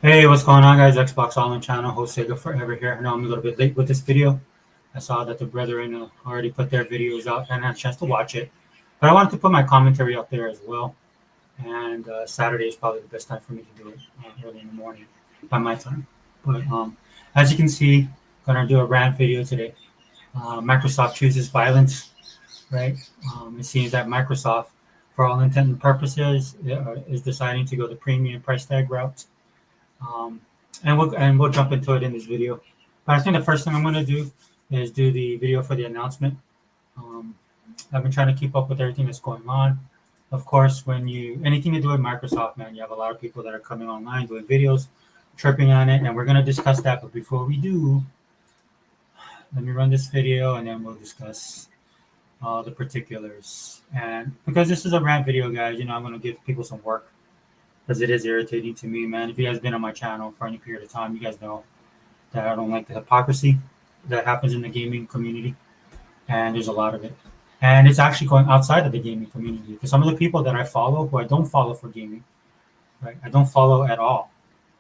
Hey, what's going on, guys? Xbox All In channel, host Sega Forever here. I know I'm a little bit late with this video. I saw that the brethren already put their videos out and had a chance to watch it. But I wanted to put my commentary out there as well. And Saturday is probably the best time for me to do it early in the morning by my time. But as you can see, gonna do a rant video today. Microsoft chooses violence, right? It seems that Microsoft, for all intent and purposes, is deciding to go the premium price tag route. Um, and we'll jump into it in this video. But I think the first thing I'm going to do is do the video for the announcement. Um, I've been trying to keep up with everything that's going on. Of course, when you anything to do with Microsoft, man, you have a lot of people that are coming online doing videos, tripping on it, and we're going to discuss that. But before we do, let me run this video, and then we'll discuss the particulars. And because this is a rant video, guys, I'm going to give people some work because it is irritating to me, man. If you guys been on my channel for any period of time, you guys know that I don't like the hypocrisy that happens in the gaming community, and there's a lot of it. And it's actually going outside of the gaming community because some of the people that I follow, who I don't follow for gaming, right? I don't follow at all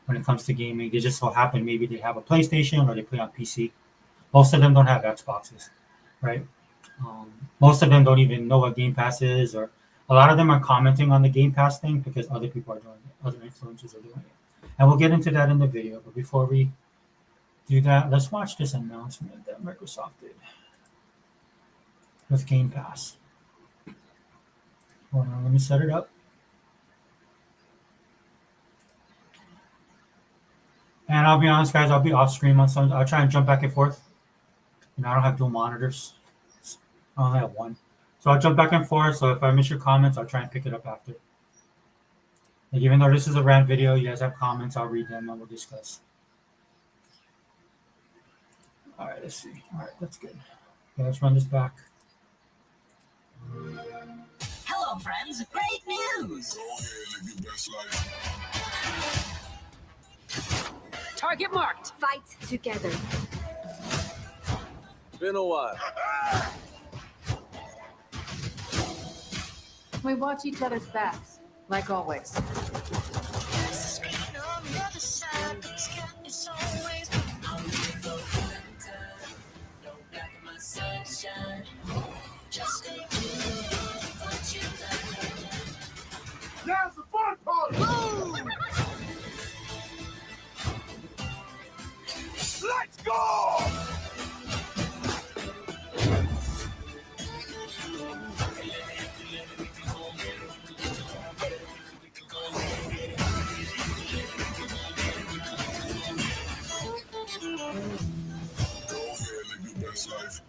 when it comes to gaming. They just so happen maybe they have a PlayStation or they play on PC. Most of them don't have Xboxes, right? Most of them don't even know what Game Pass is, or a lot of them are commenting on the Game Pass thing because other people are doing it, other influencers are doing it. And we'll get into that in the video. But before we do that, let's watch this announcement that Microsoft did with Game Pass. Hold on, let me set it up. And I'll be honest, guys, I'll be off screen on some. I'll try and jump back and forth. I don't have dual monitors. I only have one. So I'll jump back and forth. So if I miss your comments, I'll try and pick it up after. Like, even though this is a rant video, you guys have comments, I'll read them and we'll discuss. All right, let's see. All right, that's good. Okay, let's run this back. Hello, friends. Great news. Go ahead, live your best life. Target marked. Fight together. Been a while. We watch each other's backs, like always. Now's the fun part. Let's go. Life.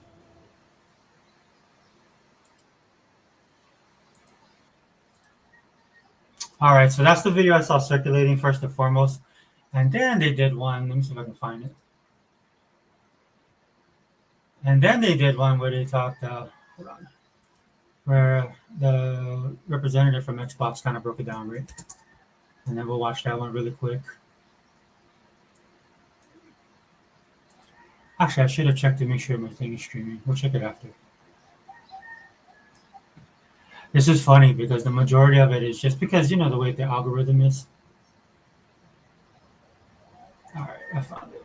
All right, so that's the video I saw circulating first and foremost. And then they did one. Let me see if I can find it. And then they did one where they talked, hold on, where the representative from Xbox kind of broke it down, right? And then we'll watch that one really quick. Actually, I should have checked to make sure my thing is streaming. We'll check it after. This is funny because the majority of it is just because, the way the algorithm is. All right, I found it.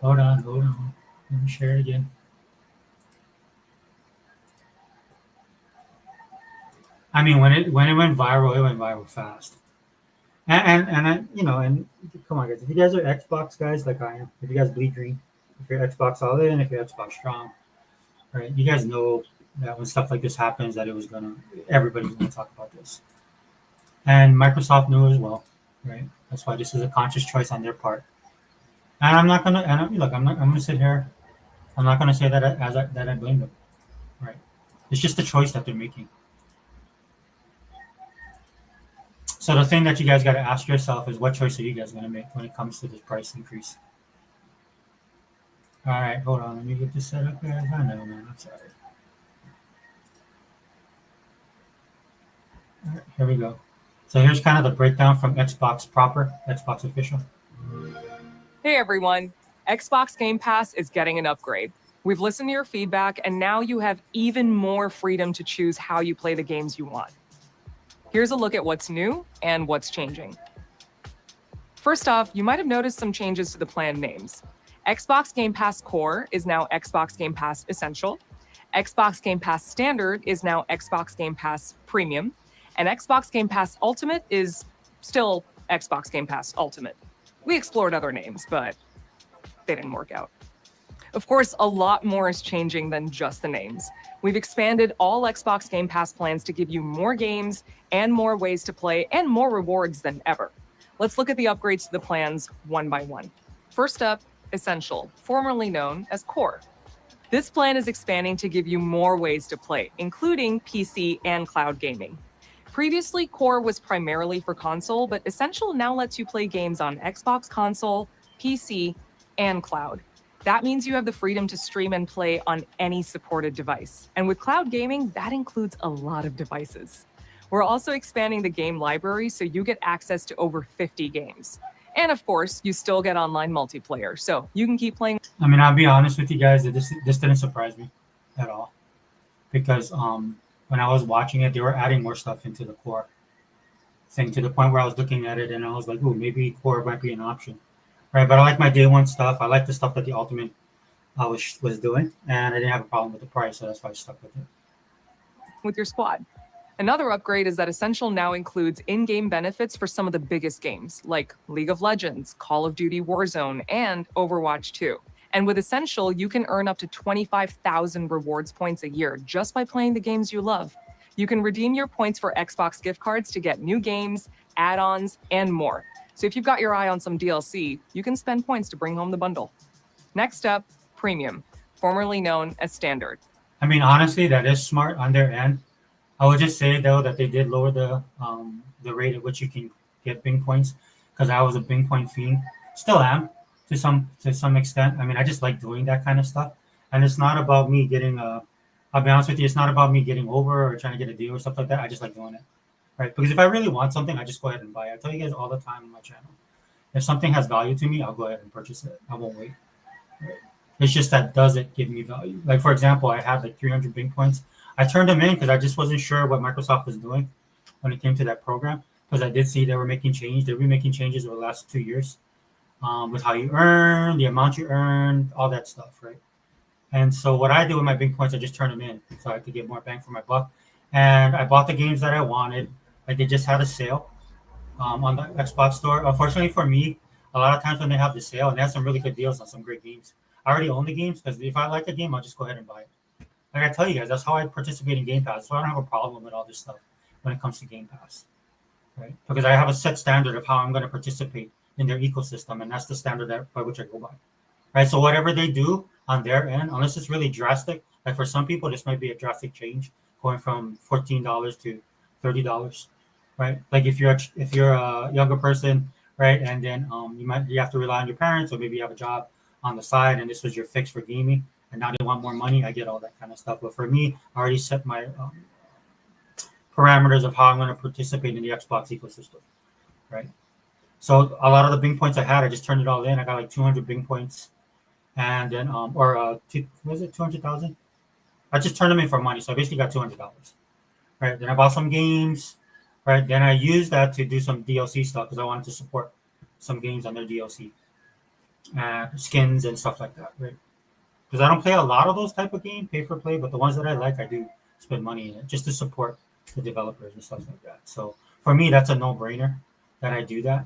Hold on. Let me share it again. I mean, when it went viral fast. And come on, guys. If you guys are Xbox guys like I am, if you guys bleed green, if you're Xbox all in, if you're Xbox strong, right? You guys know that when stuff like this happens, that everybody's gonna talk about this. And Microsoft knew as well, right? That's why this is a conscious choice on their part. And I'm gonna sit here. I'm not gonna say that I blame them, right? It's just a choice that they're making. So the thing that you guys got to ask yourself is, what choice are you guys going to make when it comes to this price increase? All right, hold on. Let me get this set up, guys. I know, man. I'm sorry. All right, here we go. So here's kind of the breakdown from Xbox proper, Xbox official. Hey, everyone. Xbox Game Pass is getting an upgrade. We've listened to your feedback, and now you have even more freedom to choose how you play the games you want. Here's a look at what's new and what's changing. First off, you might have noticed some changes to the plan names. Xbox Game Pass Core is now Xbox Game Pass Essential. Xbox Game Pass Standard is now Xbox Game Pass Premium. And Xbox Game Pass Ultimate is still Xbox Game Pass Ultimate. We explored other names, but they didn't work out. Of course, a lot more is changing than just the names. We've expanded all Xbox Game Pass plans to give you more games and more ways to play and more rewards than ever. Let's look at the upgrades to the plans one by one. First up, Essential, formerly known as Core. This plan is expanding to give you more ways to play, including PC and cloud gaming. Previously, Core was primarily for console, but Essential now lets you play games on Xbox console, PC, and cloud. That means you have the freedom to stream and play on any supported device. And with cloud gaming, that includes a lot of devices. We're also expanding the game library so you get access to over 50 games. And of course, you still get online multiplayer, so you can keep playing. I mean, I'll be honest with you guys that this didn't surprise me at all, because when I was watching it, they were adding more stuff into the core thing to the point where I was looking at it and I was like, "Ooh, maybe core might be an option." Right, but I like my day one stuff. I like the stuff that the Ultimate was doing, and I didn't have a problem with the price, so that's why I stuck with it. With your squad. Another upgrade is that Essential now includes in-game benefits for some of the biggest games, like League of Legends, Call of Duty Warzone, and Overwatch 2. And with Essential, you can earn up to 25,000 rewards points a year just by playing the games you love. You can redeem your points for Xbox gift cards to get new games, add-ons, and more. So if you've got your eye on some DLC, you can spend points to bring home the bundle. Next up, Premium, formerly known as Standard. I mean, honestly, that is smart on their end. I would just say though that they did lower the rate at which you can get Bing points, because I was a Bing point fiend, still am to some extent. I mean, I just like doing that kind of stuff, and it's not about me getting I'll be honest with you, it's not about me getting over or trying to get a deal or stuff like that. I just like doing it, right? Because if I really want something, I just go ahead and buy it. I tell you guys all the time on my channel, if something has value to me, I'll go ahead and purchase it. I won't wait. Right? It's just that does it give me value? Like for example, I had like 300 Bing points. I turned them in because I just wasn't sure what Microsoft was doing when it came to that program. Because I did see they were making change. They've been making changes over the last 2 years with how you earn, the amount you earn, all that stuff, right? And so what I do with my Bing points, I just turn them in so I could get more bang for my buck. And I bought the games that I wanted. Like they just had a sale on the Xbox store. Unfortunately for me, a lot of times when they have the sale, and they have some really good deals on some great games. I already own the games because if I like a game, I'll just go ahead and buy it. Like I tell you guys, that's how I participate in Game Pass. So I don't have a problem with all this stuff when it comes to Game Pass, right? Because I have a set standard of how I'm going to participate in their ecosystem, and that's the standard by which I go by, right? So whatever they do on their end, unless it's really drastic, like for some people, this might be a drastic change, going from $14 to $30, right? Like if you're a younger person, right, and then you have to rely on your parents, or maybe you have a job on the side, and this was your fix for gaming. And now they want more money. I get all that kind of stuff. But for me, I already set my parameters of how I'm going to participate in the Xbox ecosystem, right? So a lot of the Bing points I had, I just turned it all in. I got like 200 Bing points, and then was it 200,000? I just turned them in for money, so I basically got $200, right? Then I bought some games, right? Then I used that to do some DLC stuff because I wanted to support some games on their DLC, skins and stuff like that, right? Because I don't play a lot of those type of games, pay for play, but the ones that I like, I do spend money in it just to support the developers and stuff like that. So for me, that's a no-brainer that I do that.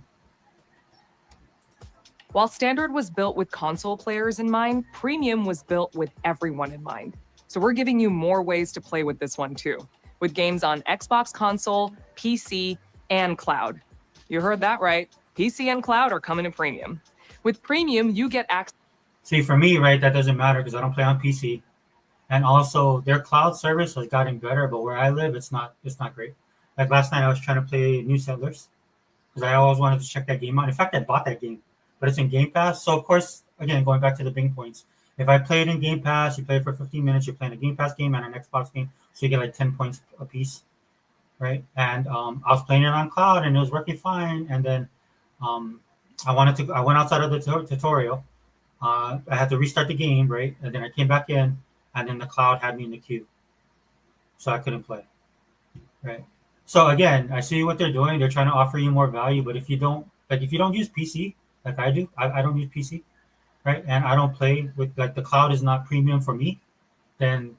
While Standard was built with console players in mind, Premium was built with everyone in mind. So we're giving you more ways to play with this one too, with games on Xbox console, PC, and cloud. You heard that right. PC and cloud are coming to Premium. With Premium, you get access. See, for me, right, that doesn't matter because I don't play on PC, and also their cloud service has gotten better. But where I live, it's not great. Like last night, I was trying to play New Settlers because I always wanted to check that game out. In fact, I bought that game, but it's in Game Pass. So of course, again, going back to the Bing points, if I play it in Game Pass, you play it for 15 minutes, you're playing a Game Pass game and an Xbox game, so you get like 10 points a piece, right? And I was playing it on cloud, and it was working fine. And then I went outside of the tutorial. I had to restart the game, right? And then I came back in, and then the cloud had me in the queue. So I couldn't play, right? So again, I see what they're doing. They're trying to offer you more value, but if you don't Like if you don't use PC, like I do, I don't use PC, right? And I don't play with like the cloud is not premium for me, then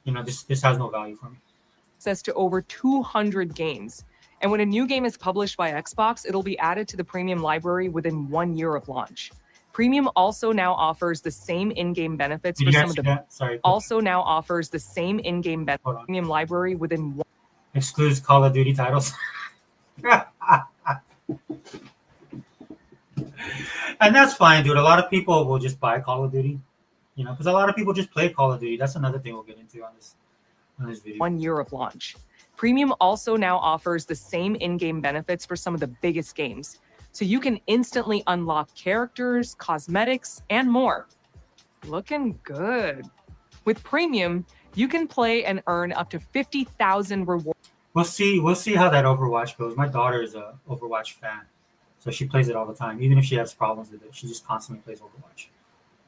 this has no value for me. Access to over 200 games. And when a new game is published by Xbox, it'll be added to the premium library within 1 year of launch. Premium also now offers the same in-game benefits Did for you some guys of see the that? Sorry. also now offers the same in-game Hold on. premium library within Excludes Call of Duty titles. And that's fine, dude. A lot of people will just buy Call of Duty, because a lot of people just play Call of Duty. That's another thing we'll get into on this video. 1 year of launch. Premium also now offers the same in-game benefits for some of the biggest games. So you can instantly unlock characters, cosmetics, and more. Looking good. With Premium, you can play and earn up to 50,000 rewards. We'll see how that Overwatch goes. My daughter is a Overwatch fan, so she plays it all the time. Even if she has problems with it, she just constantly plays Overwatch.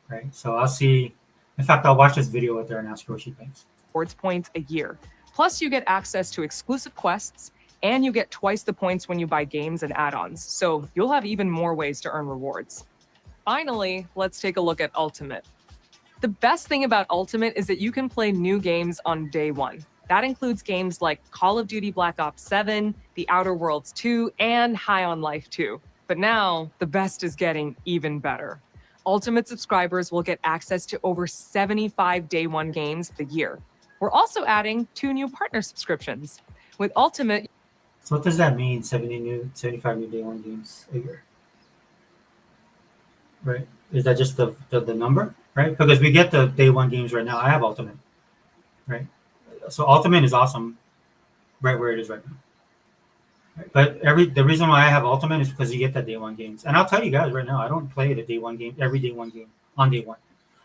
Right? So I'll see. In fact, I'll watch this video with her and ask her what she thinks. Points a year. Plus, you get access to exclusive quests, and you get twice the points when you buy games and add-ons. So you'll have even more ways to earn rewards. Finally, let's take a look at Ultimate. The best thing about Ultimate is that you can play new games on day one. That includes games like Call of Duty Black Ops 7, The Outer Worlds 2, and High on Life 2. But now, the best is getting even better. Ultimate subscribers will get access to over 75 day one games a year. We're also adding 2 new partner subscriptions. With Ultimate, So what does that mean? 75 new day one games a year, right? Is that just the number, right? Because we get the day one games right now. I have Ultimate, right? So Ultimate is awesome, right where it is right now. Right? But the reason why I have Ultimate is because you get the day one games. And I'll tell you guys right now, I don't play the day one game every day one game on day one.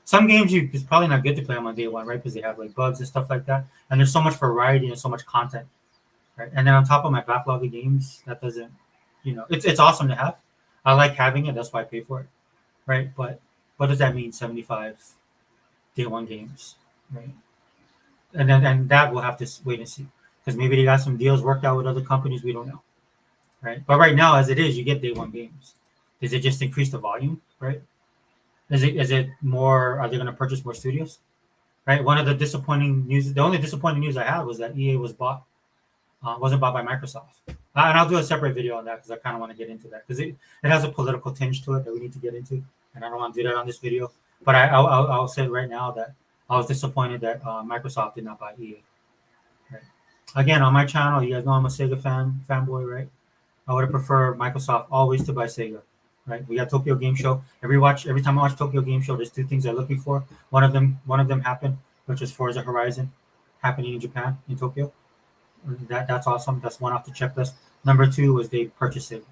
Some games it's probably not good to play them on day one, right? Because they have like bugs and stuff like that. And there's so much variety and so much content, right? And then on top of my backlog of games, that doesn't, it's awesome to have. I like having it. That's why I pay for it, right? But what does that mean? 75 day one games, right? And that we'll have to wait and see, because maybe they got some deals worked out with other companies. We don't know, right? But right now, as it is, you get day one games. Does it just increase the volume, right? Is it more? Are they going to purchase more studios? Right. One of the only disappointing news I had was that EA wasn't bought by Microsoft. And I'll do a separate video on that because I kind of want to get into that because it has a political tinge to it that we need to get into, and I don't want to do that on this video. But I'll say right now that I was disappointed that Microsoft did not buy EA. Right. Again, on my channel, you guys know I'm a Sega fanboy, right? I would have preferred Microsoft always to buy Sega. Right, we got Tokyo Game Show. Every time I watch Tokyo Game Show, there's 2 things I'm looking for. One of them happened, which is Forza Horizon, happening in Japan, in Tokyo. That's awesome. That's one off the checklist. Number 2 was they purchased it.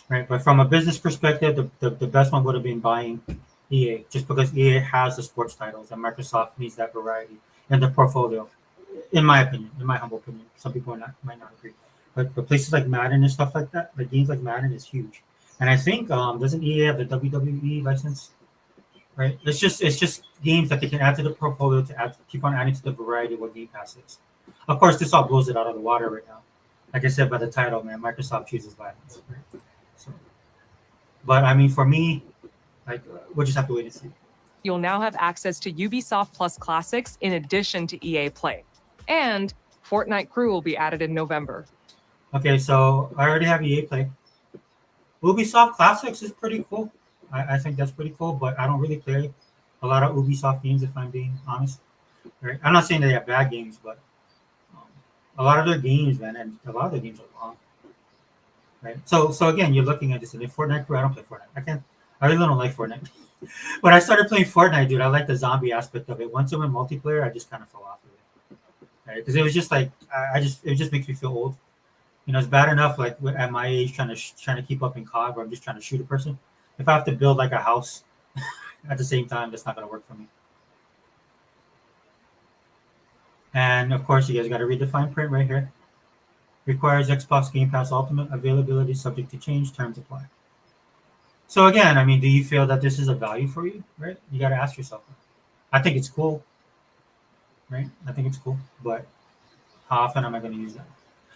Right, but from a business perspective, the best one would have been buying EA, just because EA has the sports titles, and Microsoft needs that variety in the portfolio. In my opinion, in my humble opinion, some people might not agree. But places like Madden and stuff like that, like games like Madden, is huge. And I think doesn't EA have the WWE license, right? It's just games that they can add to the portfolio to keep on adding to the variety of what Game Pass is. Of course, this all blows it out of the water right now. Like I said by the title, man, Microsoft chooses violence. Right? So, but I mean, for me, like we'll just have to wait and see. you'll now have access to Ubisoft Plus Classics in addition to EA Play. And Fortnite Crew will be added in November. Okay, so I already have EA Play. Ubisoft Classics is pretty cool. I think that's pretty cool, but I don't really play a lot of Ubisoft games, if I'm being honest. Right? I'm not saying they have bad games, but a lot of their games, man, and a lot of their games are long. Right? So again, you're looking at this, and in Fortnite Crew, I don't play Fortnite. I really don't like Fortnite. When I started playing Fortnite, dude, I like the zombie aspect of it. Once it went multiplayer, I just kind of fell off of it. Right? Because it was just like it just makes me feel old. It's bad enough like at my age trying to keep up in COD, where I'm just trying to shoot a person. If I have to build like a house at the same time, that's not going to work for me. And of course, you guys got to read the fine print right here. Requires Xbox Game Pass Ultimate, availability subject to change, terms apply. So again, I mean, do you feel that this is a value for you? Right? You got to ask yourself. I think it's cool. Right? I think it's cool, but how often am I going to use that?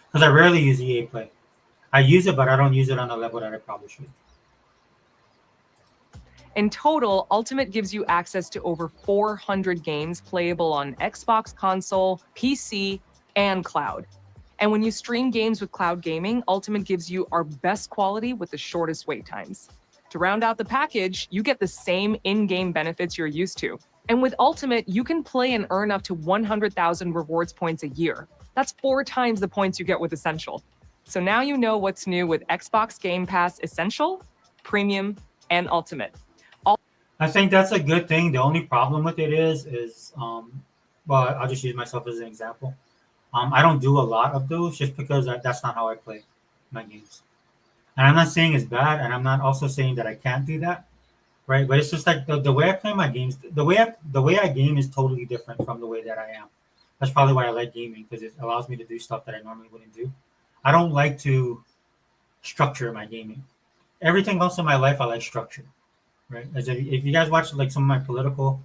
Because I rarely use EA Play. I use it, but I don't use it on the level that I probably should. In total, Ultimate gives you access to over 400 games playable on Xbox console, PC, and cloud. And when you stream games with cloud gaming, Ultimate gives you our best quality with the shortest wait times. To round out the package, you get the same in-game benefits you're used to. And with Ultimate, you can play and earn up to 100,000 rewards points a year. That's 4 times the points you get with Essential. So now you know what's new with Xbox Game Pass Essential, Premium, and Ultimate. I think that's a good thing. The only problem with it is well, I'll just use myself as an example. I don't do a lot of those just because that's not how I play my games. And I'm not saying it's bad, and I'm not also saying that I can't do that, right? But it's just like the way I play my games, the way I game is totally different from the way that I am. That's probably why I like gaming, because it allows me to do stuff that I normally wouldn't do. I don't like to structure my gaming. Everything else in my life, I like structure, right? As if you guys watch like some of my political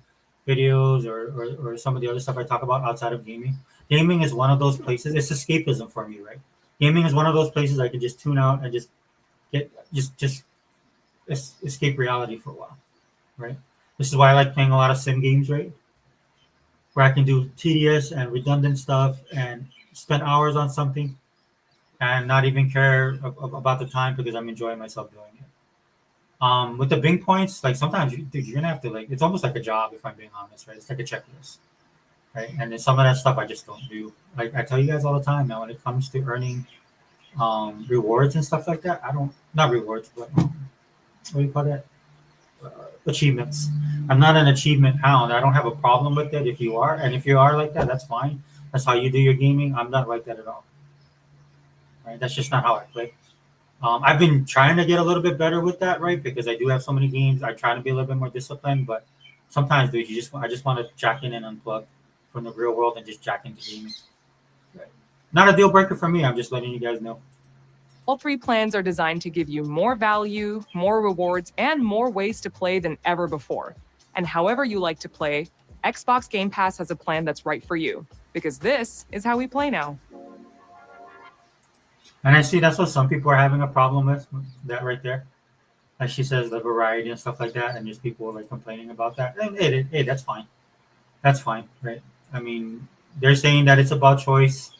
videos or some of the other stuff I talk about outside of gaming, gaming is one of those places. It's escapism for me, right? Gaming is one of those places I can just tune out and just escape reality for a while, right? This is why I like playing a lot of sim games, right? Where I can do tedious and redundant stuff and spend hours on something and not even care about the time because I'm enjoying myself doing it. With the Bing points, like sometimes you're gonna have to like it's almost like a job if I'm being honest, right? It's like a checklist, right? And then some of that stuff I just don't do. Like I tell you guys all the time now, when it comes to earning rewards and stuff like that, I don't not rewards, but what do you call that? Achievements. I'm not an achievement hound. I don't have a problem with it if you are, and if you are like that, that's fine. That's how you do your gaming. I'm not like that at all. Right? That's just not how I play. I've been trying to get a little bit better with that, right? Because I do have so many games. I try to be a little bit more disciplined, but sometimes, dude, I just want to jack in and unplug from the real world and just jack into gaming. Right. Not a deal breaker for me. I'm just letting you guys know. All 3 plans are designed to give you more value, more rewards, and more ways to play than ever before. And however you like to play, Xbox Game Pass has a plan that's right for you, because this is how we play now. And I see that's what some people are having a problem with, that right there. Like she says, the variety and stuff like that, and just people like complaining about that. And hey, that's fine. That's fine, right? I mean, they're saying that it's about choice.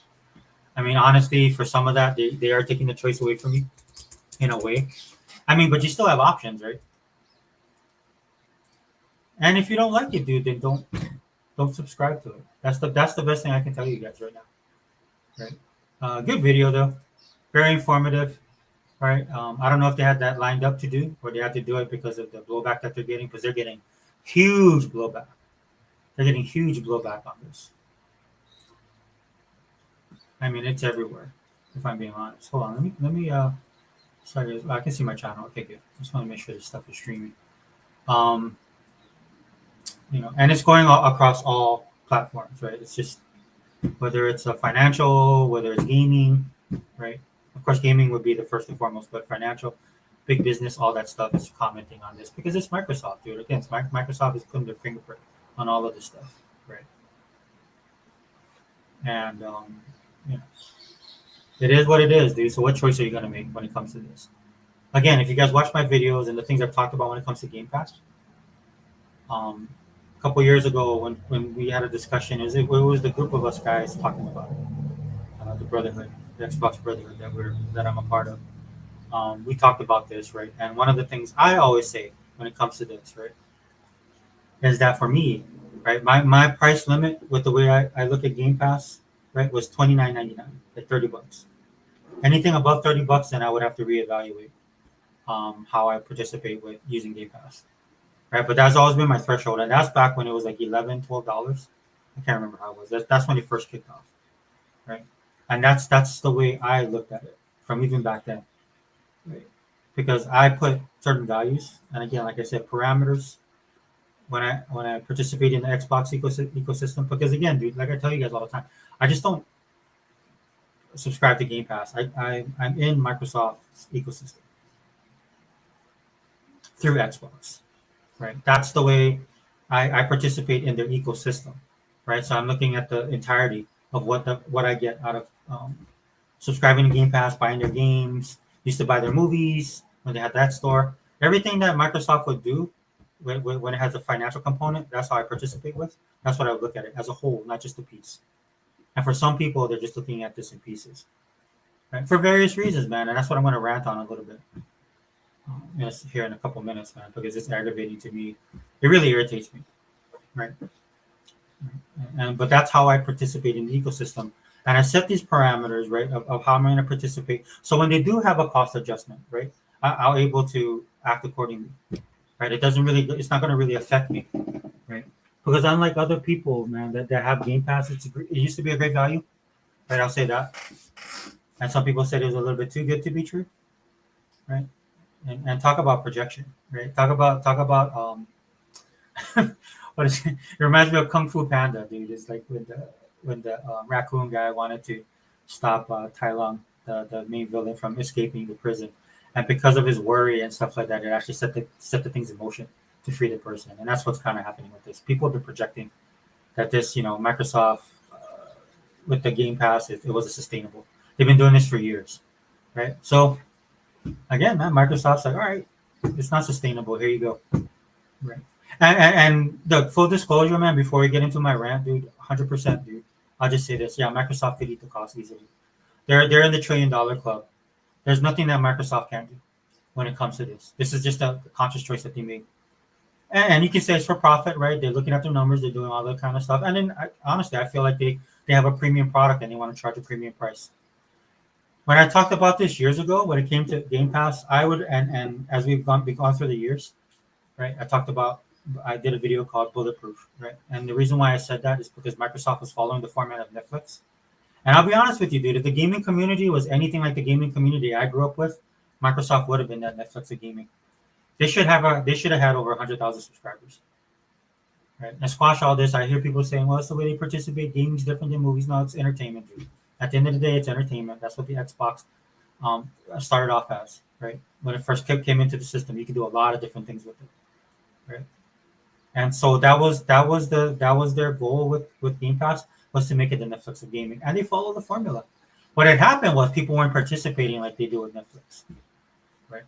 I mean, honestly, for some of that, they are taking the choice away from you, in a way. I mean, but you still have options, right? And if you don't like it, dude, then don't subscribe to it. That's the best thing I can tell you guys right now, right? Good video though, very informative, right? I don't know if they had that lined up to do, or they had to do it because of the blowback that they're getting, because they're getting huge blowback. They're getting huge blowback on this. I mean, it's everywhere. If I'm being honest, hold on. Let me. Sorry, I can see my channel. Okay, good. Just want to make sure this stuff is streaming. And it's going across all platforms, right? It's just whether it's a financial, whether it's gaming, right? Of course, gaming would be the first and foremost, but financial, big business, all that stuff is commenting on this because it's Microsoft, dude. Again, Microsoft is putting their fingerprint on all of this stuff, right? And it is what it is, dude. So what choice are you gonna make when it comes to this? Again, if you guys watch my videos and the things I've talked about when it comes to Game Pass, a couple years ago when we had a discussion, it was the group of us guys talking about it, the brotherhood, the Xbox brotherhood that I'm a part of. We talked about this, right? And one of the things I always say when it comes to this, right, is that for me, right, my price limit with the way I look at Game Pass, right, was $29.99, like $30. Anything above $30, then I would have to reevaluate how I participate with using Game Pass, right? But that's always been my threshold, and that's back when it was like $11, $12. I can't remember how it was. That's when it first kicked off, right? And that's the way I looked at it from even back then, right? Because I put certain values, and again, like I said, parameters when I participate in the Xbox ecosystem. Because again, dude, like I tell you guys all the time, I just don't subscribe to Game Pass. I'm in Microsoft's ecosystem through Xbox, right? That's the way I participate in their ecosystem, right? So I'm looking at the entirety of what I get out of subscribing to Game Pass, buying their games, used to buy their movies when they had that store. Everything that Microsoft would do when it has a financial component, that's how I participate with. That's what I would look at it as a whole, not just a piece. And for some people, they're just looking at this in pieces, right? For various reasons, man. And that's what I'm going to rant on a little bit here in a couple minutes, man, because it's aggravating to me. It really irritates me, right? But that's how I participate in the ecosystem. And I set these parameters, right, of how I'm going to participate. So when they do have a cost adjustment, right, I'll able to act accordingly, right? It's not going to really affect me, right? Because unlike other people, man, that have Game Pass, it used to be a great value, right? I'll say that. And some people said it was a little bit too good to be true, right? And talk about projection, right? Talk about what is it? It reminds me of Kung Fu Panda, dude. It's like when the raccoon guy wanted to stop Tai Lung, the main villain, from escaping the prison, and because of his worry and stuff like that, it actually set the things in motion to free the person. And that's what's kind of happening with this. People have been projecting that this, Microsoft with the Game Pass, it wasn't sustainable. They've been doing this for years, right? So again, man, Microsoft's like, all right, it's not sustainable. Here you go, right? And the full disclosure, man, before we get into my rant, dude, 100%, dude. I'll just say this: yeah, Microsoft could eat the cost easily. They're in the $1 trillion club. There's nothing that Microsoft can't do when it comes to this. This is just a conscious choice that they made. And you can say it's for profit, right? They're looking at their numbers, they're doing all that kind of stuff. And then, honestly, I feel like they have a premium product and they want to charge a premium price. When I talked about this years ago, when it came to Game Pass, I would, and as we've gone through the years, right? I did a video called Bulletproof, right? And the reason why I said that is because Microsoft was following the format of Netflix. And I'll be honest with you, dude, if the gaming community was anything like the gaming community I grew up with, Microsoft would have been that Netflix of gaming. They should have had over 100,000 subscribers, right? And squash all this. I hear people saying, "Well, it's the way they participate. Gaming is different than movies." No, it's entertainment, dude. At the end of the day, it's entertainment. That's what the Xbox started off as, right? When it first came into the system, you could do a lot of different things with it, right? And so that was their goal with Game Pass, was to make it the Netflix of gaming, and they followed the formula. What had happened was people weren't participating like they do with Netflix, right?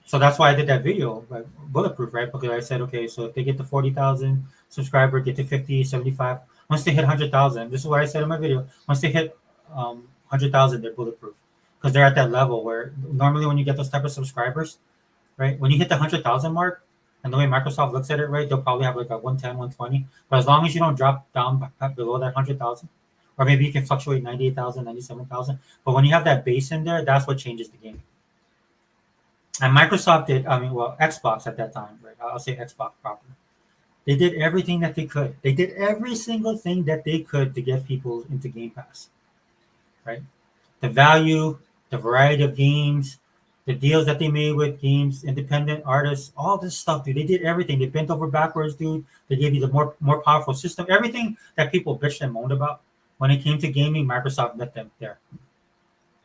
So that's why I did that video, like Bulletproof, right? Because I said, okay, so if they get to 40,000 subscribers, get to 50, 75, once they hit 100,000, this is what I said in my video, once they hit 100,000, they're bulletproof. Because they're at that level where normally when you get those type of subscribers, right, when you hit the 100,000 mark, and the way Microsoft looks at it, right, they'll probably have like a 110, 120. But as long as you don't drop down below that 100,000, or maybe you can fluctuate 98,000, 97,000. But when you have that base in there, that's what changes the game. And Microsoft did, Xbox at that time, right? I'll say Xbox properly. They did everything that they could. They did every single thing that they could to get people into Game Pass, right? The value, the variety of games, the deals that they made with games, independent artists, all this stuff, dude. They did everything. They bent over backwards, dude. They gave you the more powerful system. Everything that people bitched and moaned about when it came to gaming, Microsoft met them there,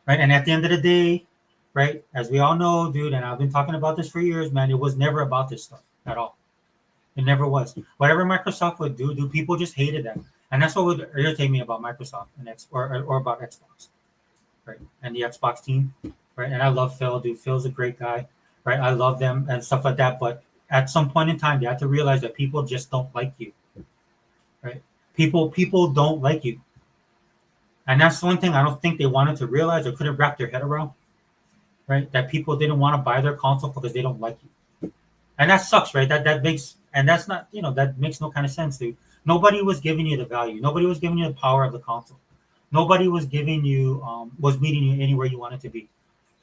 right? And at the end of the day, right, as we all know, dude, and I've been talking about this for years, man, it was never about this stuff at all. It never was. Whatever Microsoft would do, dude, people just hated them. And that's what would irritate me about Microsoft or about Xbox, right? And the Xbox team, right? And I love Phil, dude. Phil's a great guy, right? I love them and stuff like that. But at some point in time, they have to realize that people just don't like you, right? People don't like you. And that's one thing I don't think they wanted to realize or couldn't wrap their head around. Right, that people didn't want to buy their console because they don't like you, and that sucks, right? That makes, and that's not, that makes no kind of sense, dude. Nobody was giving you the value. Nobody was giving you the power of the console. Nobody was giving you, was meeting you anywhere you wanted to be.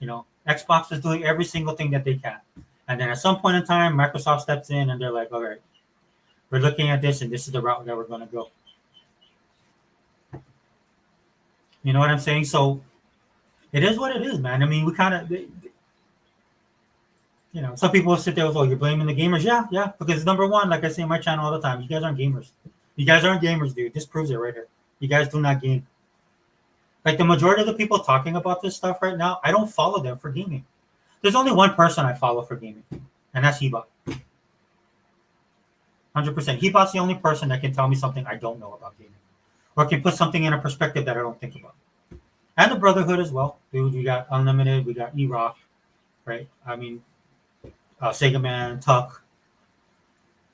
Xbox was doing every single thing that they can, and then at some point in time, Microsoft steps in and they're like, all right, we're looking at this, and this is the route that we're going to go. You know what I'm saying? So. It is what it is, man. I mean, we kind of, some people will sit there with, oh, you're blaming the gamers. Yeah. Because number one, like I say in my channel all the time, you guys aren't gamers. You guys aren't gamers, dude. This proves it right here. You guys do not game. Like the majority of the people talking about this stuff right now, I don't follow them for gaming. There's only one person I follow for gaming, and that's Hebot. 100%. Hebot's the only person that can tell me something I don't know about gaming. or can put something in a perspective that I don't think about. And the Brotherhood as well, dude. We got Unlimited, we got E-Rock, right? I mean, Sega Man, Tuck,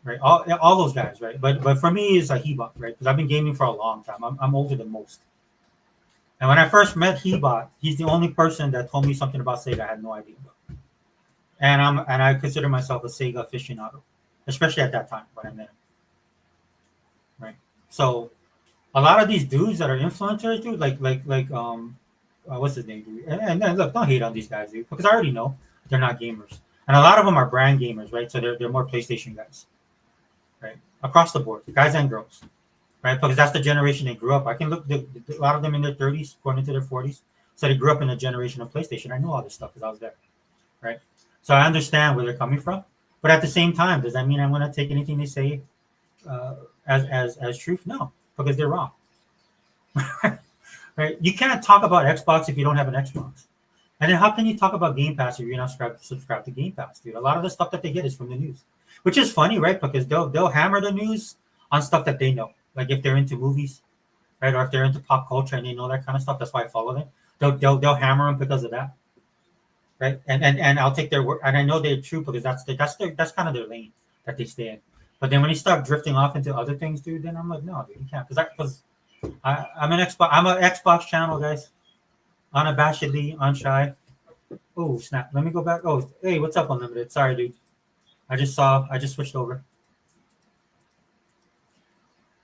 right? All those guys, right? But for me, it's a Hebot, right? Because I've been gaming for a long time. I'm older than most. And when I first met Hebot, he's the only person that told me something about Sega I had no idea about. And I consider myself a Sega aficionado, especially at that time when I met him, right? So a lot of these dudes that are influencers, dude, what's his name, dude? And look, don't hate on these guys, dude, because I already know they're not gamers, and a lot of them are brand gamers, right? So they're more PlayStation guys, right? Across the board, guys and girls, right? Because that's the generation they grew up. I can look a lot of them in their 30s, going into their 40s, so they grew up in a generation of PlayStation. I know all this stuff because I was there, right? So I understand where they're coming from, but at the same time, does that mean I'm going to take anything they say as truth? No, because they're wrong. Right? You can't talk about Xbox if you don't have an Xbox. And then how can you talk about Game Pass if you're not subscribed to Game Pass, dude? A lot of the stuff that they get is from the news, which is funny, right? Because they'll hammer the news on stuff that they know, like if they're into movies, right, or if they're into pop culture and they know that kind of stuff. That's why I follow them. They'll hammer them because of that, right? And I'll take their word, and I know they're true because that's kind of their lane that they stay in. But then when you start drifting off into other things, dude, then I'm like, no, dude, you can't, because I'm an Xbox channel, guys. Unabashedly, unshy. Oh snap! Let me go back. Oh, hey, what's up, Unlimited? Sorry, dude. I just switched over.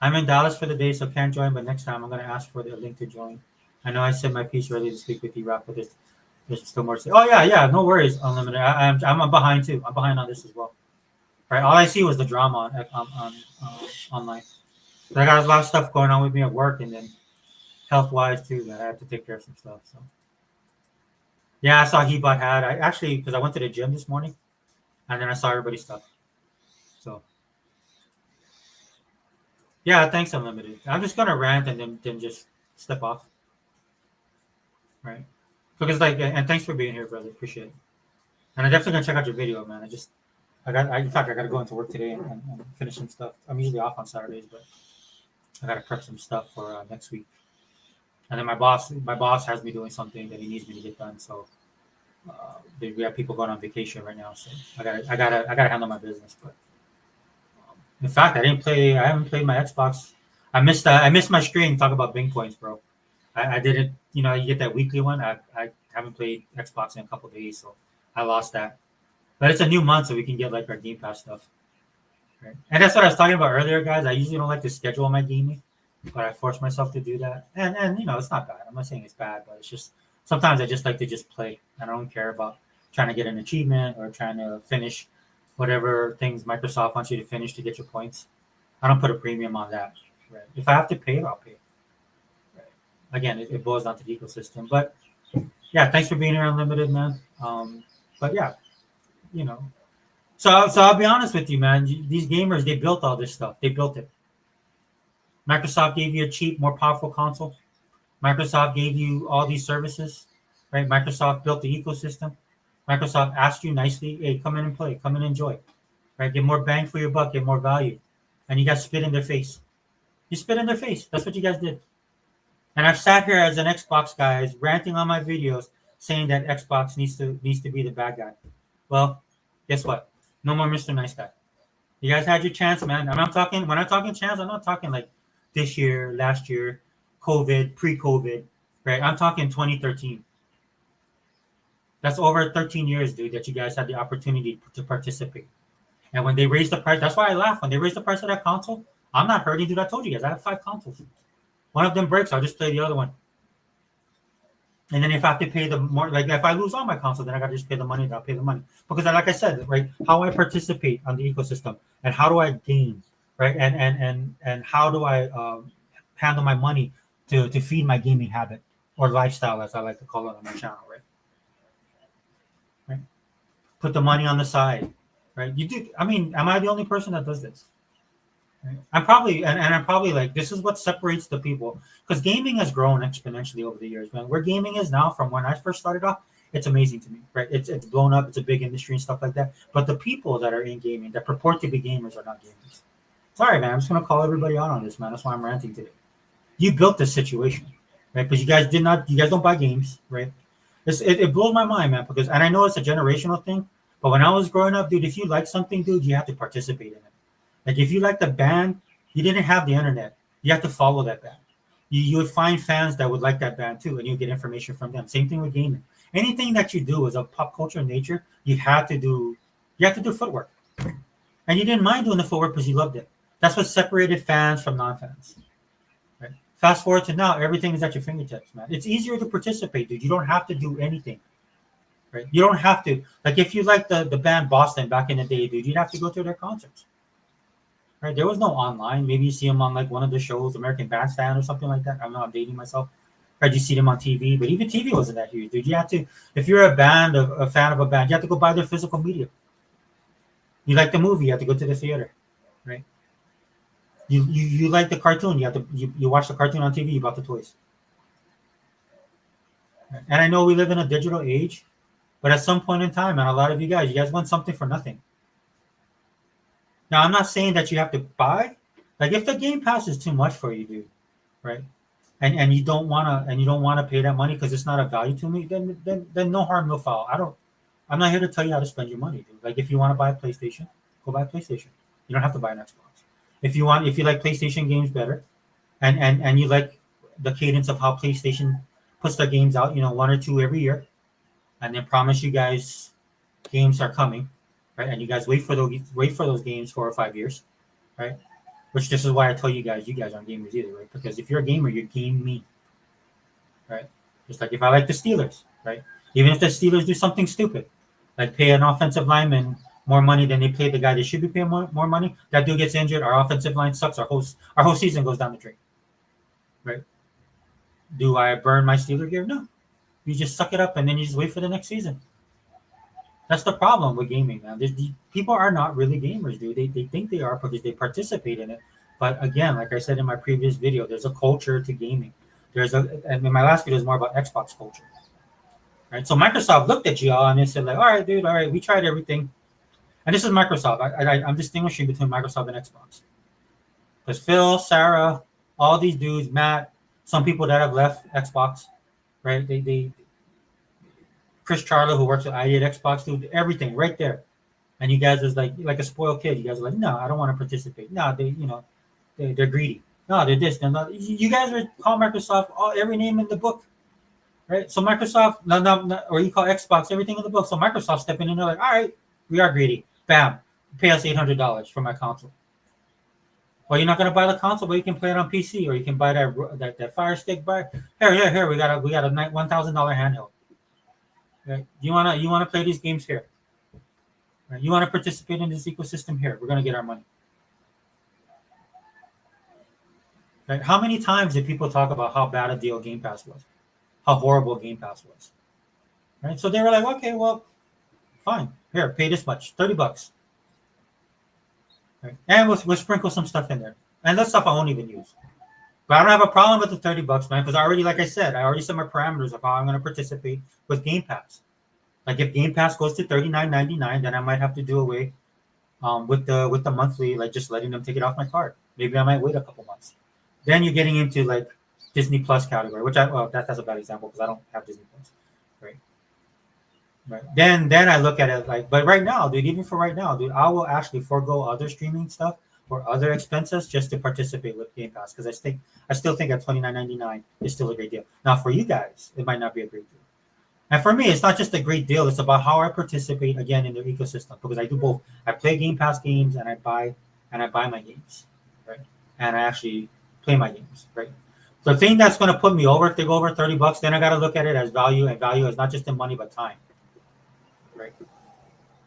I'm in Dallas for the day, so can't join. But next time, I'm gonna ask for the link to join. I know I said my piece earlier to speak with you, Rock, but there's still more to say. Oh yeah, no worries, Unlimited. I'm behind too. I'm behind on this as well. Right. All I see was the drama on online. But I got a lot of stuff going on with me at work, and then health-wise too, that I have to take care of some stuff. So yeah, I saw Hebot had. I actually, because I went to the gym this morning, and then I saw everybody's stuff. So yeah, thanks, Unlimited. I'm just gonna rant and then just step off, right? Because and thanks for being here, brother. Appreciate it. And I'm definitely gonna check out your video, man. In fact, I gotta go into work today and finish some stuff. I'm usually off on Saturdays, but I gotta prep some stuff for next week. And then my boss has me doing something that he needs me to get done. So we have people going on vacation right now, so I gotta handle my business. But in fact, I haven't played my Xbox. I missed my stream. Talk about Bing points, bro. I didn't. You know, you get that weekly one. I haven't played Xbox in a couple of days, so I lost that. But it's a new month, so we can get like our Game Pass stuff. Right? And that's what I was talking about earlier, guys. I usually don't like to schedule my gaming, but I force myself to do that. And you know, it's not bad. I'm not saying it's bad, but it's just sometimes I just like to just play. I don't care about trying to get an achievement or trying to finish whatever things Microsoft wants you to finish to get your points. I don't put a premium on that. Right? If I have to pay, I'll pay. Right? Again, it boils down to the ecosystem. But yeah, thanks for being here, Unlimited, man. But yeah, you know. So I'll be honest with you, man. These gamers, they built all this stuff. They built it. Microsoft gave you a cheap, more powerful console. Microsoft gave you all these services, right? Microsoft built the ecosystem. Microsoft asked you nicely, hey, come in and play, come and enjoy, right? Get more bang for your buck, get more value. And you guys spit in their face. You spit in their face. That's what you guys did. And I've sat here as an Xbox guy, ranting on my videos, saying that Xbox needs to be the bad guy. Well, guess what? No more Mr. Nice Guy. You guys had your chance, man. When I'm talking chance, I'm not talking like this year, last year, COVID, pre-COVID, right? I'm talking 2013. That's over 13 years, dude, that you guys had the opportunity to participate. And when they raised the price, that's why I laugh. When they raised the price of that console, I'm not hurting, dude. I told you guys, I have 5 consoles. One of them breaks, I'll just play the other one. And then if I have to pay the more, like if I lose all my consoles, then I gotta just pay the money. I'll pay the money because, like I said, right, how I participate on the ecosystem and how do I gain, right, and how do I handle my money to feed my gaming habit or lifestyle, as I like to call it on my channel, right? Right. Put the money on the side, right? You do. I mean, am I the only person that does this? Right? I'm probably like, this is what separates the people, because gaming has grown exponentially over the years, man. Where gaming is now from when I first started off, it's amazing to me, right? It's blown up, it's a big industry and stuff like that. But the people that are in gaming that purport to be gamers are not gamers. Sorry, man. I'm just gonna call everybody out on this, man. That's why I'm ranting today. You built this situation, right? Because you guys don't buy games, right? It blows my mind, man. Because and I know it's a generational thing, but when I was growing up, dude, if you like something, dude, you have to participate in it. Like if you like the band, you didn't have the internet. You have to follow that band. You would find fans that would like that band too, and you get information from them. Same thing with gaming. Anything that you do is of pop culture nature. You have to do footwork, and you didn't mind doing the footwork because you loved it. That's what separated fans from non-fans. Right? Fast forward to now, everything is at your fingertips, man. It's easier to participate, dude. You don't have to do anything. Right? You don't have to. Like if you like the band Boston back in the day, dude, you'd have to go to their concerts. Right? There was no online. Maybe you see them on like one of the shows, American Bandstand or something like that. I'm not dating myself. Right? You see them on TV, but even TV wasn't that huge, dude. You have to, if you're a fan of a band, you have to go buy their physical media. You like the movie, you have to go to the theater, right? You like the cartoon, you watch the cartoon on TV, you bought the toys. And I know we live in a digital age, but at some point in time, and a lot of you guys want something for nothing. Now, I'm not saying that you have to buy. Like, if the Game Pass is too much for you, dude, right? And you don't wanna pay that money because it's not of value to me, then no harm, no foul. I'm not here to tell you how to spend your money, dude. Like, if you want to buy a PlayStation, go buy a PlayStation. You don't have to buy an Xbox. If you like PlayStation games better, and you like the cadence of how PlayStation puts their games out, one or two every year, and then promise you guys games are coming, right? And you guys wait for those games 4 or 5 years, right? Which this is why I tell you guys aren't gamers either, right? Because if you're a gamer, you game me, right? Just like if I like the Steelers, right? Even if the Steelers do something stupid, like pay an offensive lineman more money than they pay the guy they should be paying more money, that dude gets injured, our offensive line sucks, our whole season goes down the drain, right? Do I burn my Steeler gear? No. You just suck it up and then you just wait for the next season. That's the problem with gaming, man. People are not really gamers, dude. They think they are because they participate in it. But again, like I said in my previous video, there's a culture to gaming. And in my last video is more about Xbox culture. Right? So Microsoft looked at y'all and they said, like, all right, dude, all right, we tried everything. And this is Microsoft. I'm distinguishing between Microsoft and Xbox. Because Phil, Sarah, all these dudes, Matt, some people that have left Xbox, right? They Chris Charlo, who works at ID at Xbox, dude, everything right there. And you guys was like a spoiled kid. You guys are like, no, I don't want to participate. No, they're greedy. No, they're this. They're not. You guys are call Microsoft every name in the book, right? So Microsoft, or you call Xbox everything in the book. So Microsoft stepping in, they're like, all right, we are greedy. Bam, pay us $800 for my console. Well, you're not gonna buy the console, but you can play it on PC, or you can buy that Fire Stick. Here. We got a $1,000 handheld. Right? You wanna play these games here. Right? You want to participate in this ecosystem here. We're gonna get our money. Right? How many times did people talk about how bad a deal Game Pass was? How horrible Game Pass was? Right? So they were like, okay, well, fine. Here, pay this much, $30. Right? And we'll sprinkle some stuff in there. And that stuff I won't even use. But I don't have a problem with the $30, man, because I already set my parameters of how I'm going to participate with Game Pass. Like if Game Pass goes to $39.99, then I might have to do away with the monthly, like just letting them take it off my card. Maybe I might wait a couple months. Then you're getting into like Disney Plus category, which that's a bad example because I don't have Disney Plus, right? Right. Then I look at it like, but right now, dude, even for right now, dude, I will actually forego other streaming stuff or other expenses just to participate with Game Pass because I still think at $29.99 is still a great deal. Now for you guys, it might not be a great deal. And for me, it's not just a great deal. It's about how I participate again in their ecosystem because I do both. I play Game Pass games and I buy my games, right? And I actually play my games, right? The thing that's going to put me over if they go over $30, then I got to look at it as value, and value is not just in money but time, right?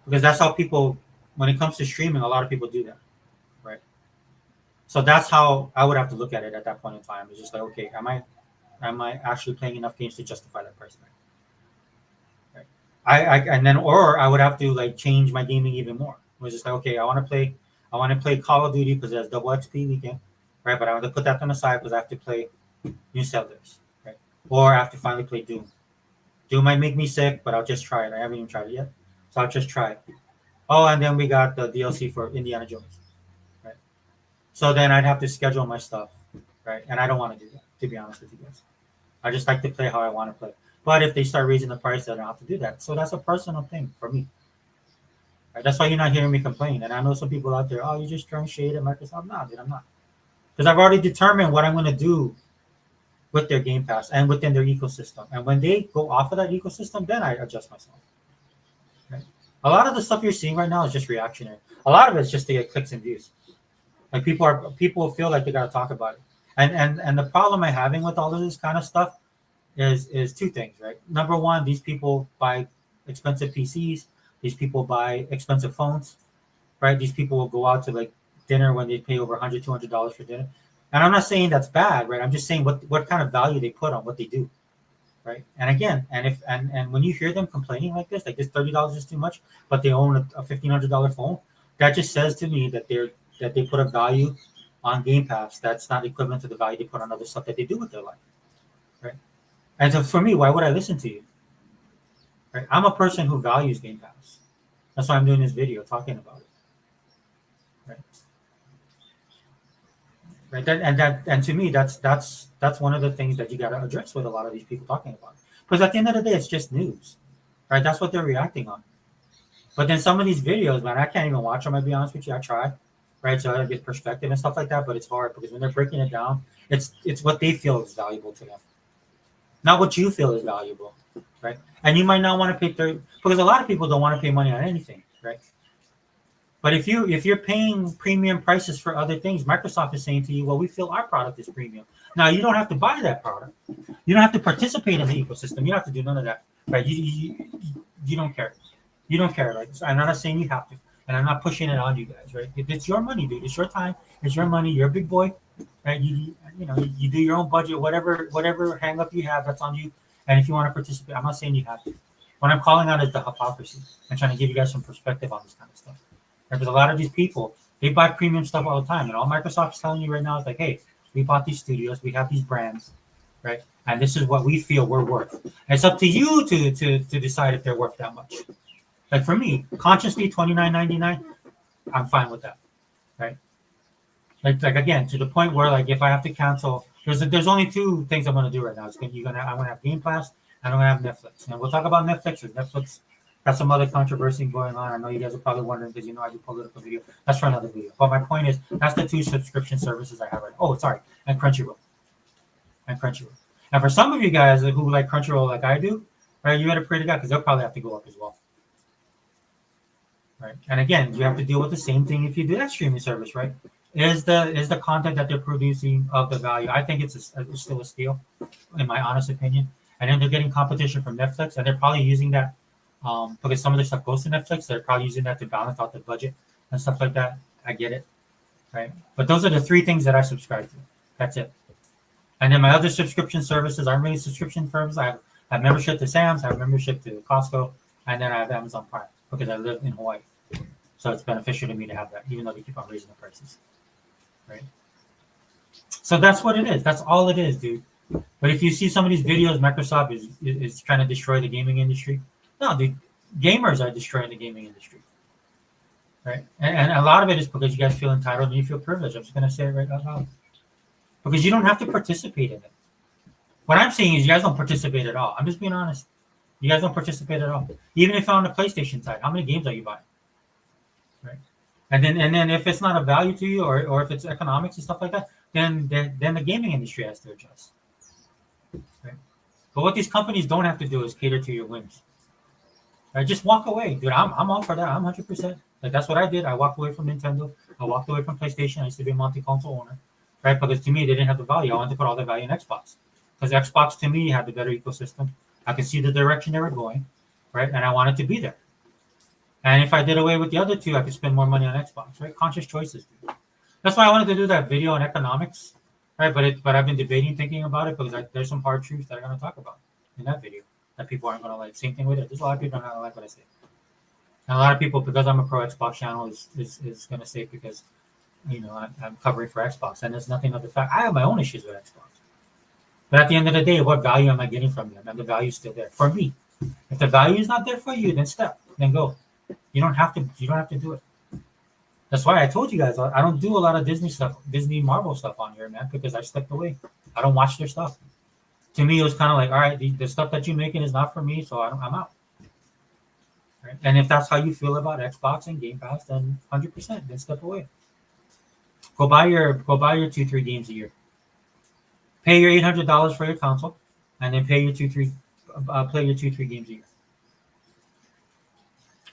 Because that's how people, when it comes to streaming, a lot of people do that, right? So that's how I would have to look at it at that point in time. It's just like, okay, am I actually playing enough games to justify that price tag? Or I would have to like change my gaming even more. It was just like, okay, I want to play Call of Duty because it has double XP weekend, right? But I want to put that on the side because I have to play New Settlers, right? Or I have to finally play Doom. Doom might make me sick, but I'll just try it. I haven't even tried it yet, so I'll just try it. Oh, and then we got the DLC for Indiana Jones, right? So then I'd have to schedule my stuff, right? And I don't want to do that. to be honest with you guys. I just like to play how I want to play. But if they start raising the price, I don't have to do that. So that's a personal thing for me. Right? That's why you're not hearing me complain. And I know some people out there, oh, you're just throwing shade at Microsoft. No, dude, I'm not. Because I've already determined what I'm going to do with their Game Pass and within their ecosystem. And when they go off of that ecosystem, then I adjust myself. Right? A lot of the stuff you're seeing right now is just reactionary. A lot of it's just to get clicks and views. Like people feel like they got to talk about it. And the problem I'm having with all of this kind of stuff is two things, right? Number one, these people buy expensive PCs. These people buy expensive phones, right? These people will go out to like dinner when they pay over $100, $200 for dinner. And I'm not saying that's bad, right? I'm just saying what kind of value they put on what they do, right? And again, and when you hear them complaining like this $30 is too much, but they own a $1,500 phone, that just says to me that they put a value on Game Pass that's not equivalent to the value they put on other stuff that they do with their life, right? And so for me, why would I listen to you? Right? I'm a person who values Game Pass. That's why I'm doing this video talking about it. Right? And to me, that's one of the things that you got to address with a lot of these people talking about. Because at the end of the day, it's just news, right? That's what they're reacting on. But then some of these videos, man, I can't even watch them. I'll be honest with you. I try, right? So I get perspective and stuff like that. But it's hard because when they're breaking it down, it's what they feel is valuable to them, not what you feel is valuable, right? And you might not want to pay because a lot of people don't want to pay money on anything, right? But if you're paying premium prices for other things, Microsoft is saying to you, well, we feel our product is premium. Now you don't have to buy that product. You don't have to participate in the ecosystem. You don't have to do none of that, right? You don't care. You don't care, right? So I'm not saying you have to, and I'm not pushing it on you guys, right? It's your money, dude. It's your time. It's your money. You're a big boy, right? You do your own budget. Whatever hang up you have, that's on you. And if you want to participate, I'm not saying you have to. What I'm calling out is the hypocrisy and trying to give you guys some perspective on this kind of stuff. Because a lot of these people, they buy premium stuff all the time. And all Microsoft is telling you right now is like, hey, we bought these studios, we have these brands, right? And this is what we feel we're worth. And it's up to you to decide if they're worth that much. Like for me, consciously $29.99, I'm fine with that, right? Like again, to the point where like if I have to cancel, there's only two things I'm gonna do right now. I'm gonna have Game Pass and I'm gonna have Netflix. And we'll talk about Netflix. Netflix got some other controversy going on. I know you guys are probably wondering because I do political video. That's for another video. But my point is, that's the two subscription services I have right now. Oh, sorry, and Crunchyroll. And for some of you guys who like Crunchyroll like I do, right, you better pray to God because they'll probably have to go up as well. Right. And again, you have to deal with the same thing if you do that streaming service, right? Is the content that they're producing of the value? I think it's still a steal, in my honest opinion. And then they're getting competition from Netflix, and they're probably using that because some of the stuff goes to Netflix. They're probably using that to balance out the budget and stuff like that. I get it, right? But those are the three things that I subscribe to. That's it. And then my other subscription services aren't really subscription firms. I have membership to Sam's, I have membership to Costco, and then I have Amazon Prime because I live in Hawaii. So it's beneficial to me to have that, even though they keep on raising the prices, right? So that's what it is. That's all it is, dude. But if you see some of these videos, Microsoft is trying to destroy the gaming industry. No, the gamers are destroying the gaming industry, right? And a lot of it is because you guys feel entitled and you feel privileged. I'm just going to say it right out loud. Because you don't have to participate in it. What I'm saying is you guys don't participate at all. I'm just being honest. You guys don't participate at all. Even if you're on the PlayStation side, how many games are you buying? Right. And then if it's not of value to you or if it's economics and stuff like that, then the gaming industry has to adjust. Right. But what these companies don't have to do is cater to your whims. Right. Just walk away. Dude, I'm all for that. I'm 100%. Like that's what I did. I walked away from Nintendo. I walked away from PlayStation. I used to be a multi-console owner. Right. Because to me they didn't have the value. I wanted to put all the value in Xbox. Because Xbox to me had the better ecosystem. I could see the direction they were going. Right. And I wanted to be there. And if I did away with the other two, I could spend more money on Xbox, right? Conscious choices. Dude. That's why I wanted to do that video on economics, right? But I've been debating, thinking about it because there's some hard truths that I'm going to talk about in that video that people aren't going to like. Same thing with it. There's a lot of people not going to like what I say. And a lot of people, because I'm a pro Xbox channel, is going to say because, I'm covering for Xbox. And there's nothing of the fact. I have my own issues with Xbox. But at the end of the day, what value am I getting from them? And the value is still there for me. If the value is not there for you, then step, then go. You don't have to do it. That's why I told you guys I don't do a lot of Disney stuff, Disney Marvel stuff on here, man, because I stepped away. I don't watch their stuff. To me, it was kind of like, all right, the stuff that you're making is not for me, so I'm out. Right? And if that's how you feel about Xbox and Game Pass, then 100%, then step away. Go buy your 2-3 games a year. Pay your $800 for your console, and then pay your play your 2-3 games a year.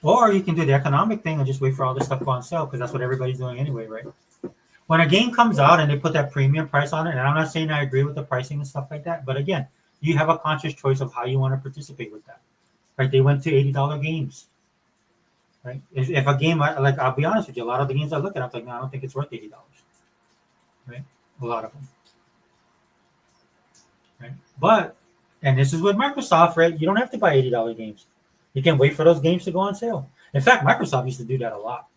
Or you can do the economic thing and just wait for all this stuff to go on sale, because that's what everybody's doing anyway, right? When a game comes out and they put that premium price on it, and I'm not saying I agree with the pricing and stuff like that, but again, you have a conscious choice of how you want to participate with that. Right? They went to $80 games. Right? If a game, like, I'll be honest with you, a lot of the games I look at, I'm like, no, I don't think it's worth $80. Right? A lot of them. Right? But, and this is with Microsoft, right? You don't have to buy $80 games. You can wait for those games to go on sale. In fact, Microsoft used to do that a lot.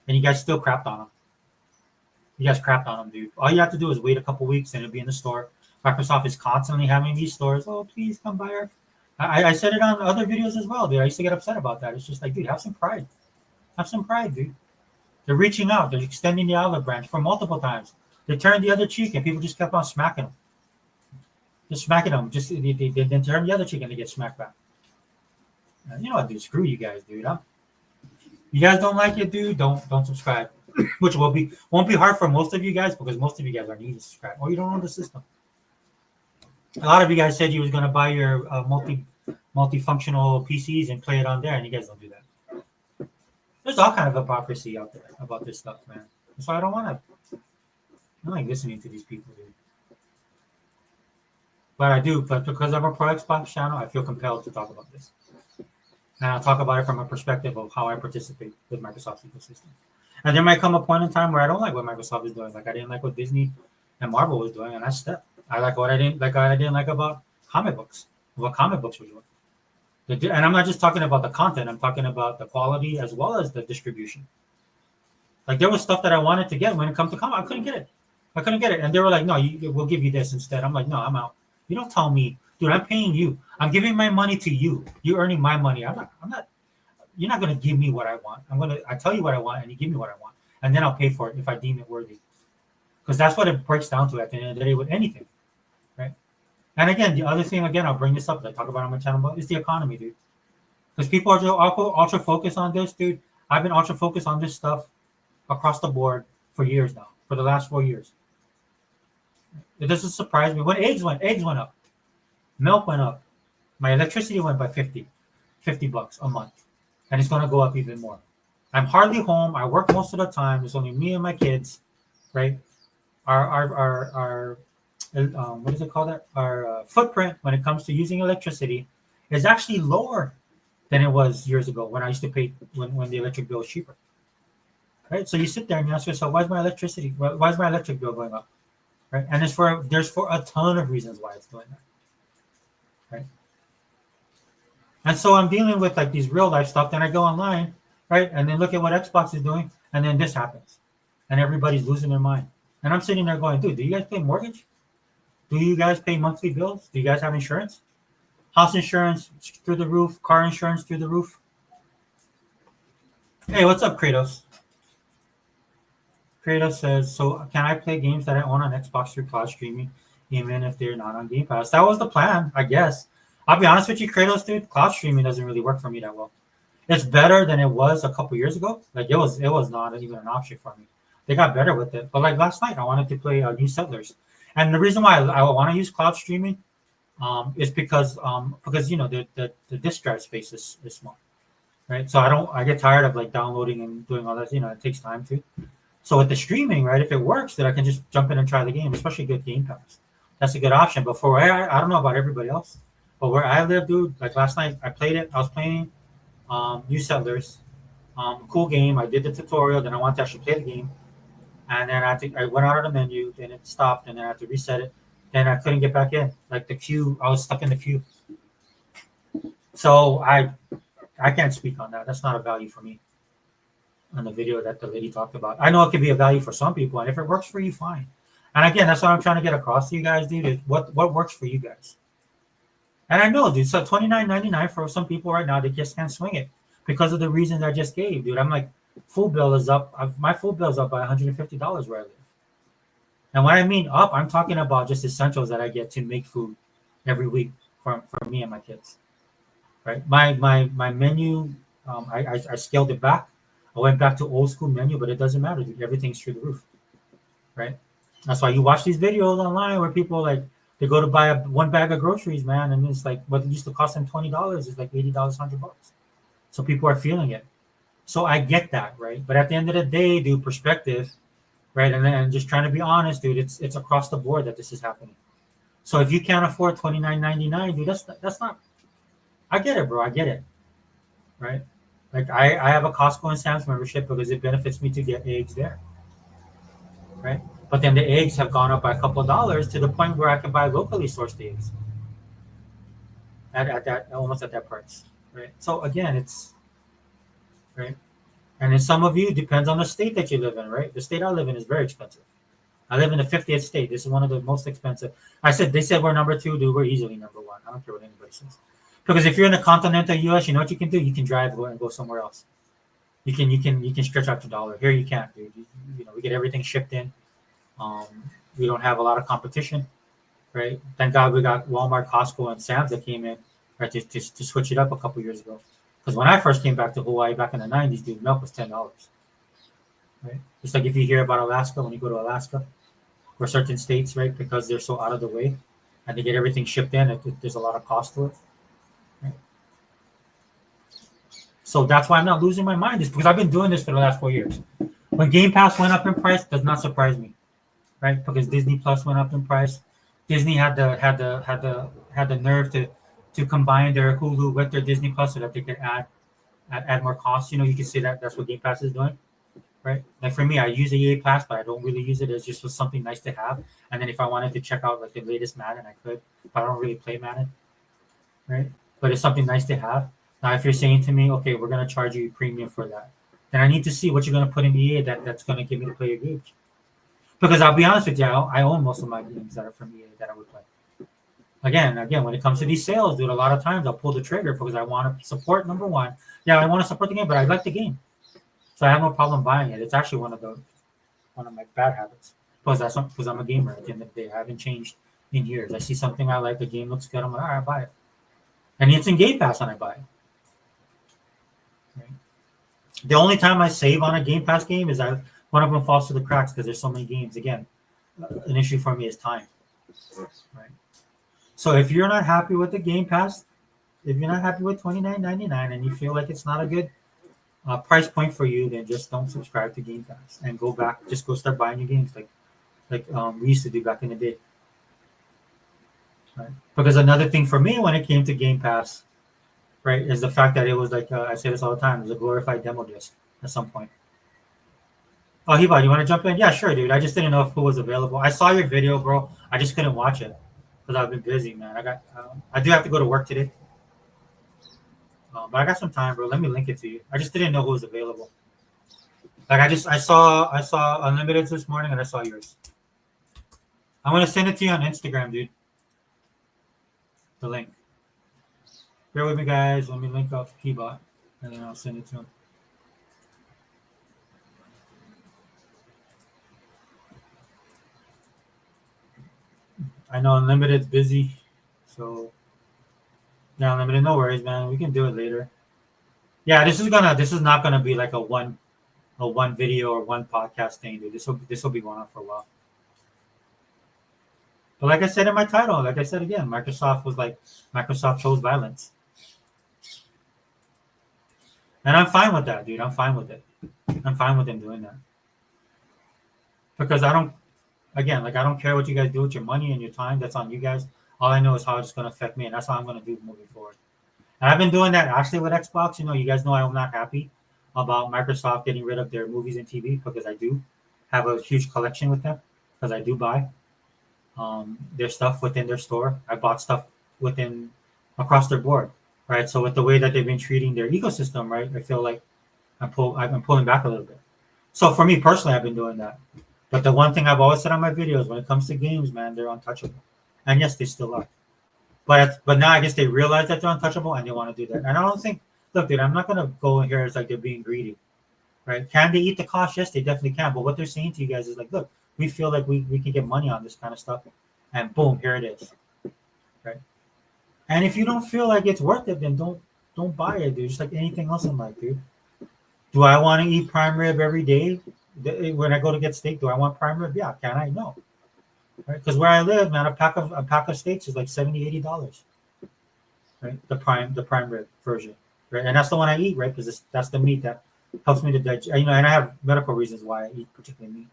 And you guys still crapped on them. You guys crapped on them, dude. All you have to do is wait a couple weeks and it'll be in the store. Microsoft is constantly having these stores. Oh, please come buy our. I said it on other videos as well, dude. I used to get upset about that. It's just like, dude, have some pride. Have some pride, dude. They're reaching out. They're extending the olive branch for multiple times. They turned the other cheek and people just kept on smacking them. Just smacking them. Just they turn the other cheek and they get smacked back. You know what, dude? Screw you guys, dude. You guys don't like it, dude? Don't subscribe. Which won't be hard for most of you guys, because most of you guys are new to subscribe, or you don't know the system. A lot of you guys said you was gonna buy your multifunctional PCs and play it on there, and you guys don't do that. There's all kind of hypocrisy out there about this stuff, man. That's why I don't like listening to these people, dude. But I do, but because I'm a pro Xbox channel, I feel compelled to talk about this. And I'll talk about it from a perspective of how I participate with Microsoft's ecosystem. And there might come a point in time where I don't like what Microsoft is doing. Like I didn't like what Disney and Marvel was doing, and I stepped. I like what I didn't like about comic books, what comic books were doing. And I'm not just talking about the content. I'm talking about the quality as well as the distribution. Like there was stuff that I wanted to get when it comes to comic. I couldn't get it. And they were like, no, we'll give you this instead. I'm like, no, I'm out. You don't tell me, dude, I'm paying you. I'm giving my money to you. You're earning my money. I'm not. You're not going to give me what I want. I tell you what I want, and you give me what I want, and then I'll pay for it if I deem it worthy. Because that's what it breaks down to at the end of the day with anything, right? And again, the other thing, I'll bring this up that I talk about on my channel, but is the economy, dude. Because people are ultra focused on this, dude. I've been ultra focused on this stuff across the board for years now, for the last 4 years. It doesn't surprise me. When eggs went up, milk went up, my electricity went by $50 a month. And it's going to go up even more. I'm hardly home. I work most of the time. It's only me and my kids, right? Our what is it called? Our footprint when it comes to using electricity is actually lower than it was years ago when I used to pay when the electric bill was cheaper. Right? So you sit there and you ask yourself, why is my electric bill going up? Right? And there's for a ton of reasons why it's doing that. Right? And so I'm dealing with like these real life stuff. Then I go online, right? And then look at what Xbox is doing. And then this happens. And everybody's losing their mind. And I'm sitting there going, dude, do you guys pay mortgage? Do you guys pay monthly bills? Do you guys have insurance? House insurance through the roof. Car insurance through the roof. Hey, what's up, Kratos? Kratos says, so can I play games that I own on Xbox through cloud streaming, even if they're not on Game Pass? That was the plan, I guess. I'll be honest with you, Kratos, dude. Cloud streaming doesn't really work for me that well. It's better than it was a couple years ago. Like it was not even an option for me. They got better with it. But like last night, I wanted to play New Settlers, and the reason why I want to use cloud streaming is because you know the disk drive space is small, right? So I get tired of like downloading and doing all that. You know, it takes time too. So with the streaming, right, if it works, then I can just jump in and try the game, especially good Game Pass. That's a good option. But for where I don't know about everybody else. But where I live, dude, like last night, I played it. I was playing New Settlers. Cool game. I did the tutorial. Then I wanted to actually play the game. And then I went out of the menu. Then it stopped. And then I had to reset it. Then I couldn't get back in. Like the queue, I was stuck in the queue. So I can't speak on that. That's not a value for me on the video that the lady talked about. I know it could be a value for some people. And if it works for you, fine. And again, that's what I'm trying to get across to you guys, dude. Is what works for you guys. And I know, dude, so $29.99 for some people right now, they just can't swing it because of the reasons I just gave, dude. I'm like, full bill is up. My full bill is up by $150 where I live. And when I mean up, I'm talking about just essentials that I get to make food every week for me and my kids. Right? My menu, I scaled it back. I went back to old school menu, but it doesn't matter. Dude. Everything's through the roof. Right? That's why you watch these videos online where people like they go to buy one bag of groceries, man, and it's like what used to cost them $20 is like $80, $100. So people are feeling it. So I get that, right? But at the end of the day, dude, perspective, right? And then just trying to be honest, dude, it's across the board that this is happening. So if you can't afford $29.99, dude, that's not. I get it, bro. I get it, right? Like I have a Costco and Sam's membership because it benefits me to get eggs there, right? But then the eggs have gone up by a couple of dollars to the point where I can buy locally sourced eggs at that almost at that price, right? So again, it's right. And in some of you, depends on the state that you live in, right? The state I live in is very expensive. I live in the 50th state. This is one of the most expensive. They said we're number two, dude. We're easily number one. I don't care what anybody says. Because if you're in the continental U.S., you know what you can do? You can drive and go somewhere else. You can stretch out your dollar. Here you can't, dude. You know, we get everything shipped in. We don't have a lot of competition, right? Thank God we got Walmart, Costco, and Sam's that came in, right, to switch it up a couple years ago. Because when I first came back to Hawaii back in the 90s, dude, milk was $10. Right? Just like if you hear about Alaska, when you go to Alaska, or certain states, right, because they're so out of the way and they get everything shipped in, there's a lot of cost to it. Right? So that's why I'm not losing my mind, is because I've been doing this for the last 4 years. When Game Pass went up in price, does not surprise me, right? Because Disney Plus went up in price. Disney had the nerve to combine their Hulu with their Disney Plus so that they could add more costs. You know, you can say that that's what Game Pass is doing, right? Like for me, I use a EA Pass, but I don't really use it. It's just was something nice to have. And then if I wanted to check out like the latest Madden, I could, but I don't really play Madden, right? But it's something nice to have. Now, if you're saying to me, okay, we're gonna charge you a premium for that, then I need to see what you're gonna put in EA that's gonna give me to play your games. Because I'll be honest with you, I own most of my games that are from EA that I would play. Again, when it comes to these sales, dude, a lot of times I'll pull the trigger because I want to support number one. Yeah, I want to support the game, but I like the game, so I have no problem buying it. It's actually one of my bad habits because I'm a gamer. At the end of the day, I haven't changed in years. I see something I like, the game looks good, I'm like, all right, buy it, and it's in Game Pass, and I buy it. Right? The only time I save on a Game Pass game is one of them falls through the cracks because there's so many games. Again, an issue for me is time. Right. So if you're not happy with the Game Pass, if you're not happy with $29.99 and you feel like it's not a good price point for you, then just don't subscribe to Game Pass and go back. Just go start buying your games like we used to do back in the day. Right? Because another thing for me when it came to Game Pass, right, is the fact that it was like I say this all the time, it was a glorified demo disc at some point. Oh, Hiba, you want to jump in? Yeah, sure, dude. I just didn't know if who was available. I saw your video, bro. I just couldn't watch it because I've been busy, man. I do have to go to work today, but I got some time, bro. Let me link it to you. I just didn't know who was available. Like I saw Unlimited this morning, and I saw yours. I'm gonna send it to you on Instagram, dude. The link. Bear with me, guys. Let me link up Hiba, and then I'll send it to him. I know Unlimited's busy, so yeah, Unlimited, no worries, man. We can do it later. Yeah, this is not gonna be like a one video or one podcast thing, dude. This will be going on for a while. But like I said in my title, like I said again, Microsoft chose violence, and I'm fine with that, dude. I'm fine with it. I'm fine with them doing that because I don't care what you guys do with your money and your time. That's on you guys. All I know is how it's going to affect me, and that's how I'm going to do moving forward. And I've been doing that actually with Xbox. You know, you guys know I'm not happy about Microsoft getting rid of their movies and TV because I do have a huge collection with them because I do buy their stuff within their store. I bought stuff across their board, right? So with the way that they've been treating their ecosystem, right, I feel like I've been pulling back a little bit. So for me personally, I've been doing that. But the one thing I've always said on my videos, when it comes to games, man, they're untouchable. And yes, they still are. But now I guess they realize that they're untouchable and they want to do that. And I don't think, look, dude, I'm not going to go in here as like they're being greedy. right? Can they eat the cost? Yes, they definitely can. But what they're saying to you guys is like, look, we feel like we can get money on this kind of stuff, and boom, here it is, right? And if you don't feel like it's worth it, then don't buy it, dude. Just like anything else in life, dude. Do I want to eat prime rib every day? When I go to get steak, do I want prime rib? Yeah. Can I? No. Right? Because where I live, man, a pack of steaks is like $70-$80. Right? The prime rib version. Right? And that's the one I eat, right? Because that's the meat that helps me to digest. And I have medical reasons why I eat particular meat.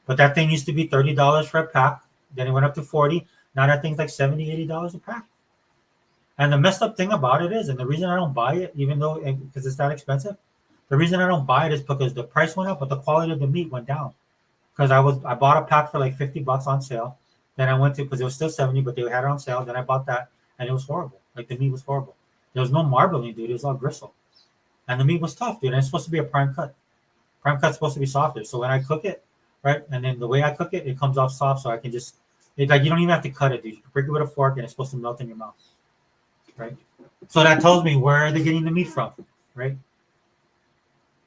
But that thing used to be $30 for a pack. Then it went up to 40. Now that thing's like $70-$80 a pack. And the messed up thing about it is, and the reason I don't buy it, even though because it's that expensive, the reason I don't buy it is because the price went up, but the quality of the meat went down. Because I bought a pack for like $50 on sale. Then I went to, because it was still 70, but they had it on sale. Then I bought that, and it was horrible. Like the meat was horrible. There was no marbling, dude. It was all gristle, and the meat was tough, dude. And it's supposed to be a prime cut. Prime cut's supposed to be softer. So when I cook it, right, and then the way I cook it, it comes off soft, so I can just like you don't even have to cut it, dude. You can break it with a fork, and it's supposed to melt in your mouth, right? So that tells me where are they getting the meat from, right?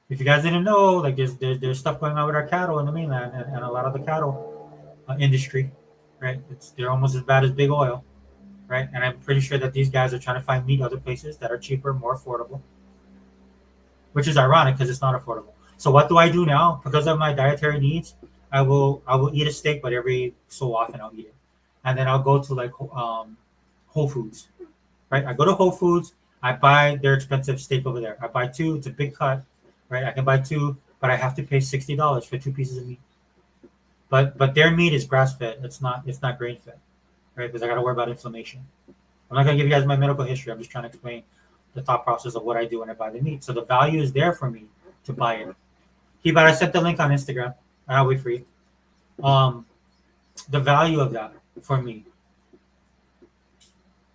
If you guys didn't know, like there's stuff going on with our cattle in the mainland and a lot of the cattle industry, right? They're almost as bad as big oil, right? And I'm pretty sure that these guys are trying to find meat other places that are cheaper, more affordable, which is ironic because it's not affordable. So what do I do now? Because of my dietary needs, I will eat a steak, but every so often I'll eat it, and then I'll go to like Whole Foods, right? I go to Whole Foods, I buy their expensive steak over there. I buy two, it's a big cut. Right, I can buy two, but I have to pay $60 for 2 pieces of meat. But their meat is grass fed. It's not grain fed, right? Because I got to worry about inflammation. I'm not gonna give you guys my medical history. I'm just trying to explain the thought process of what I do when I buy the meat. So the value is there for me to buy it. But I sent the link on Instagram. I'll wait for you. The value of that for me,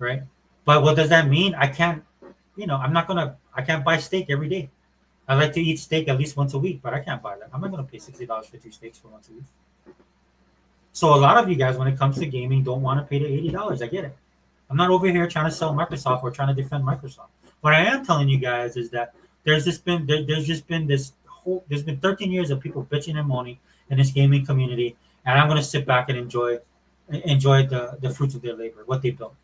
right? But what does that mean? I can't, I can't buy steak every day. I like to eat steak at least once a week, but I can't buy that. I'm not going to pay $60 for 2 steaks for once a week. So a lot of you guys, when it comes to gaming, don't want to pay the $80. I get it. I'm not over here trying to sell Microsoft or trying to defend Microsoft. What I am telling you guys is that there's been 13 years of people bitching and moaning in this gaming community, and I'm going to sit back and enjoy the fruits of their labor, what they built.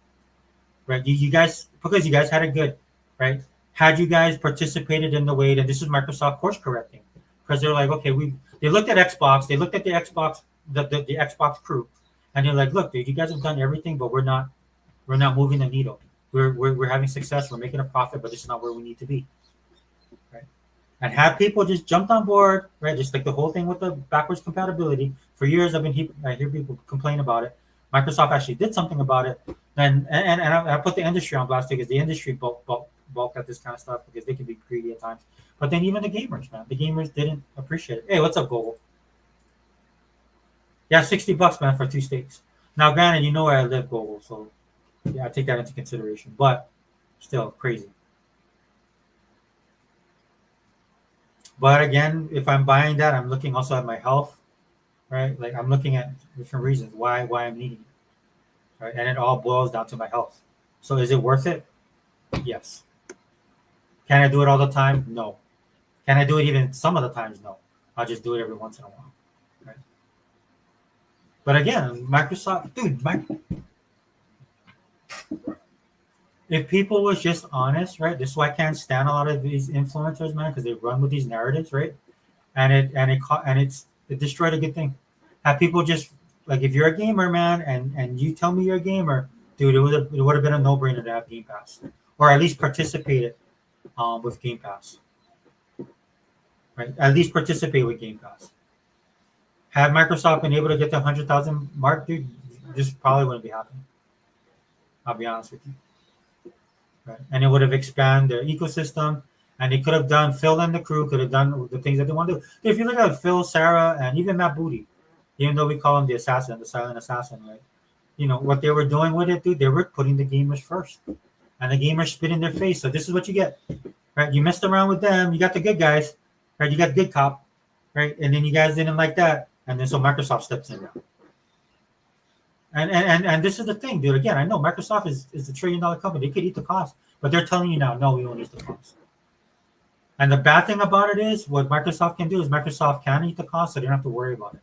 Right? You guys, because you guys had it good, right? Had you guys participated in the way that this is Microsoft course correcting, because they're like, okay, they looked at Xbox, they looked at the Xbox, the Xbox crew, and they're like, look, dude, you guys have done everything, but we're not moving the needle. We're having success, we're making a profit, but this is not where we need to be, right? And have people just jumped on board, right? Just like the whole thing with the backwards compatibility. For years, I hear people complain about it. Microsoft actually did something about it, and I put the industry on blast because the industry bulk at this kind of stuff because they can be greedy at times. But then even the gamers, man, the gamers didn't appreciate it. Hey, what's up, Google? Yeah, $60, man, for 2 steaks. Now, granted, you know where I live, Google, so yeah, I take that into consideration. But still crazy. But again, if I'm buying that, I'm looking also at my health, right? Like I'm looking at different reasons why I'm needing it, right? And it all boils down to my health. So is it worth it? Yes. Can I do it all the time? No. Can I do it even some of the times? No. I'll just do it every once in a while, right? But again, Microsoft, dude, if people was just honest, right? This is why I can't stand a lot of these influencers, man, because they run with these narratives, right? And it destroyed a good thing. Have people just like, if you're a gamer, man, and you tell me you're a gamer, dude, it would have been a no-brainer to have Game Pass, or at least participate with Game Pass, right? At least participate with Game Pass. Had Microsoft been able to get the 100,000 mark, dude, this probably wouldn't be happening. I'll be honest with you. Right. And it would have expanded their ecosystem, and they could have Phil and the crew could have done the things that they want to do. If you look at Phil, Sarah, and even Matt Booty, even though we call him the assassin, the silent assassin, right? You know, what they were doing with it, dude, they were putting the gamers first. And the gamers spit in their face. So this is what you get, right? You messed around with them. You got the good guys, right? You got the good cop, right? And then you guys didn't like that. And then so Microsoft steps in now. And this is the thing, dude. Again, I know Microsoft is a $1 trillion company. They could eat the cost, but they're telling you now, no, we won't eat the cost. And the bad thing about it is what Microsoft can do is Microsoft can eat the cost, so they don't have to worry about it.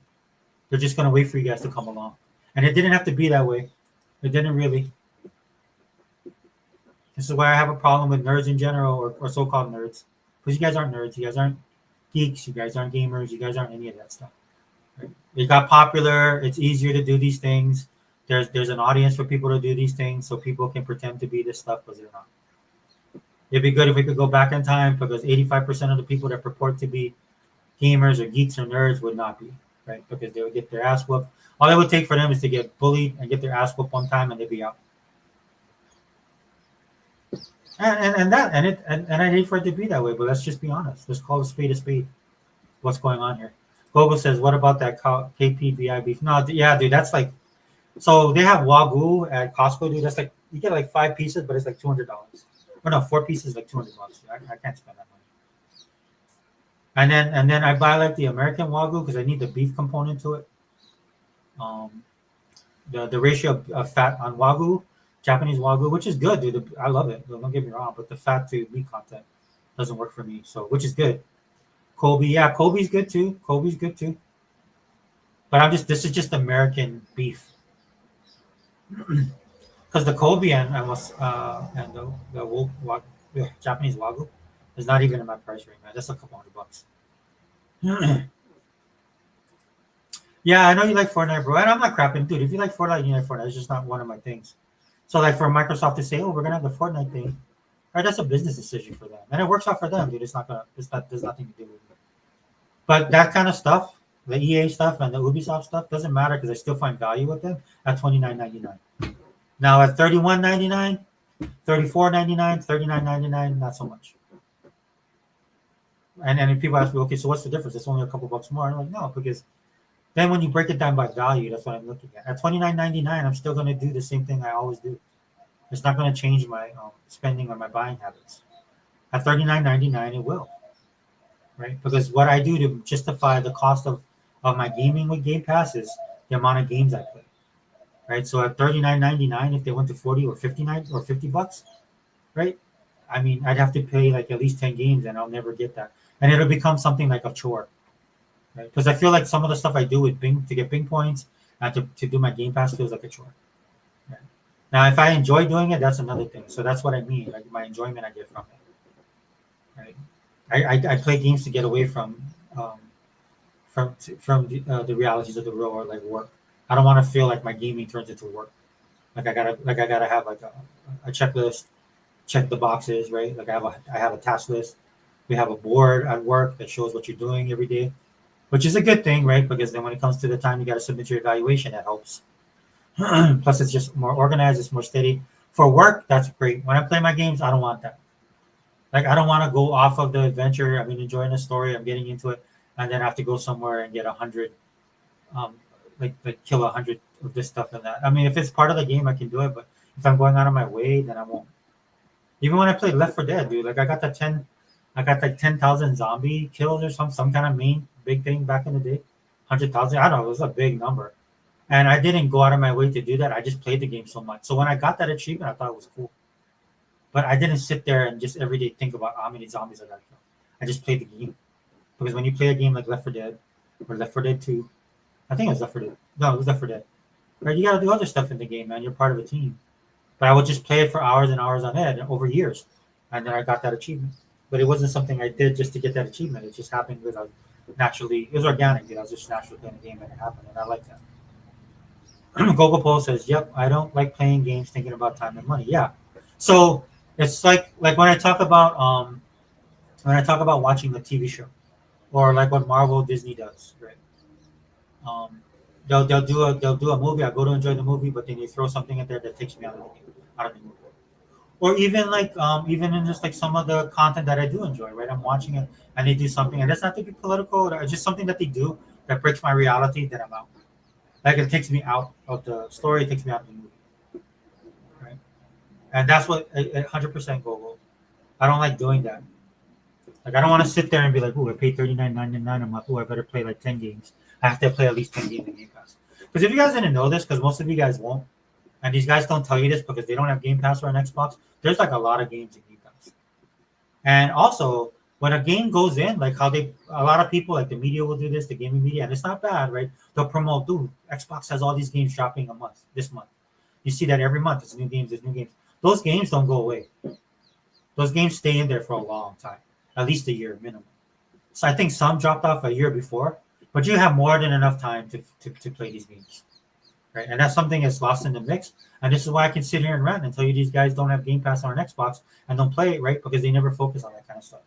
They're just going to wait for you guys to come along. And it didn't have to be that way. It didn't really. This is why I have a problem with nerds in general, or so-called nerds. Because you guys aren't nerds. You guys aren't geeks. You guys aren't gamers. You guys aren't any of that stuff. Right? It got popular. It's easier to do these things. There's an audience for people to do these things, so people can pretend to be this stuff because they're not. It'd be good if we could go back in time, because 85% of the people that purport to be gamers or geeks or nerds would not be, right? Because they would get their ass whooped. All it would take for them is to get bullied and get their ass whooped one time, and they'd be out. And I hate for it to be that way, but let's just be honest. Let's call a spade a spade. What's going on here? Gogo says, "What about that KPBI beef?" No, yeah, dude, that's like, so they have Wagyu at Costco, dude. That's like, you get like 5 pieces, but it's like $200. Or no, 4 pieces, like $200. I can't spend that money. And then I buy like the American Wagyu because I need the beef component to it. The ratio of fat on Wagyu, Japanese Wagyu, which is good, dude. I love it. Don't get me wrong, but the fat to meat content doesn't work for me. So, which is good. Kobe, yeah, Kobe's good too. Kobe's good too. But this is just American beef. Because the Kobe and the Japanese Wagyu is not even in my price range, man. That's a couple $100. Yeah, I know you like Fortnite, bro. And I'm not crapping, dude. If you like Fortnite, you like Fortnite. It's just not one of my things. So, like, for Microsoft to say, "Oh, we're gonna have the Fortnite thing," right? That's a business decision for them, and it works out for them, dude. There's nothing to do with it. But that kind of stuff, the EA stuff and the Ubisoft stuff, doesn't matter because I still find value with them at $29.99. Now at $31.99, $34.99, $39.99, not so much. And then people ask me, okay, so what's the difference? It's only a couple bucks more. I'm like, no, because then when you break it down by value, that's what I'm looking at. At $29.99, I'm still going to do the same thing I always do. It's not going to change my spending or my buying habits. At $39.99, it will, right? Because what I do to justify the cost of my gaming with Game Pass is the amount of games I play, right? So at $39.99, if they went to 40 or 59 or $50, right? I mean, I'd have to pay like at least 10 games, and I'll never get that, and it'll become something like a chore. Right? Because I feel like some of the stuff I do with Bing to get Bing points and to do my Game Pass feels like a chore. Right? Now, if I enjoy doing it, that's another thing. So that's what I mean, like my enjoyment I get from it. Right? I play games to get away from the realities of the real world, like work. I don't want to feel like my gaming turns into work. Like I gotta have like a checklist, check the boxes, right? Like I have a task list. We have a board at work that shows what you're doing every day, which is a good thing, right? Because then when it comes to the time you got to submit your evaluation, that helps. Plus, it's just more organized, it's more steady. For work, that's great. When I play my games, I don't want that. Like, I don't want to go off of the adventure. I've been enjoying the story. I'm getting into it, and then I have to go somewhere and get 100, like kill 100 of this stuff and that. I mean, if it's part of the game, I can do it. But if I'm going out of my way, then I won't. Even when I played Left 4 Dead, dude, like I got like 10,000 zombie kills or some kind of main big thing back in the day. 100,000, I don't know, it was a big number. And I didn't go out of my way to do that. I just played the game so much. So when I got that achievement, I thought it was cool. But I didn't sit there and just every day think about how many zombies I got to kill. I just played the game. Because when you play a game like Left 4 Dead or Left 4 Dead 2, I think it was Left 4 Dead. No, it was Left 4 Dead. Right? You got to do other stuff in the game, man. You're part of a team. But I would just play it for hours and hours on end over years. And then I got that achievement. But it wasn't something I did just to get that achievement. It just happened because I was naturally, it was organic. I was just naturally playing a game and it happened. And I like that. Gogo Pole says, yep, I don't like playing games thinking about time and money. Yeah. So it's like when I talk about watching the TV show, or like what Marvel Disney does, right? They'll do a movie. I go to enjoy the movie, but then they throw something in there that takes me out of the movie. Or even even in just like some of the content that I do enjoy, right? I'm watching it and they do something, and that's not to be political, or just something that they do that breaks my reality, that I'm out. Like it takes me out of the story, it takes me out of the movie, right? And that's what 100% Google. I don't like doing that. Like I don't want to sit there and be like, "Oh, I paid $39.99. I'm like, oh, I better play like 10 games. I have to play at least 10 games in Game Pass." Because if you guys didn't know this, because most of you guys won't, and these guys don't tell you this because they don't have Game Pass or an Xbox, there's like a lot of games in Game Pass. And also, when a game goes in, like how a lot of people, like the media will do this, the gaming media, and it's not bad, right? They'll promote, dude, Xbox has all these games dropping this month. You see that every month. There's new games. Those games don't go away. Those games stay in there for a long time, at least a year minimum. So I think some dropped off a year before, but you have more than enough time to play these games, right? And that's something that's lost in the mix. And this is why I can sit here and rant and tell you these guys don't have Game Pass on an Xbox and don't play it, right? Because they never focus on that kind of stuff,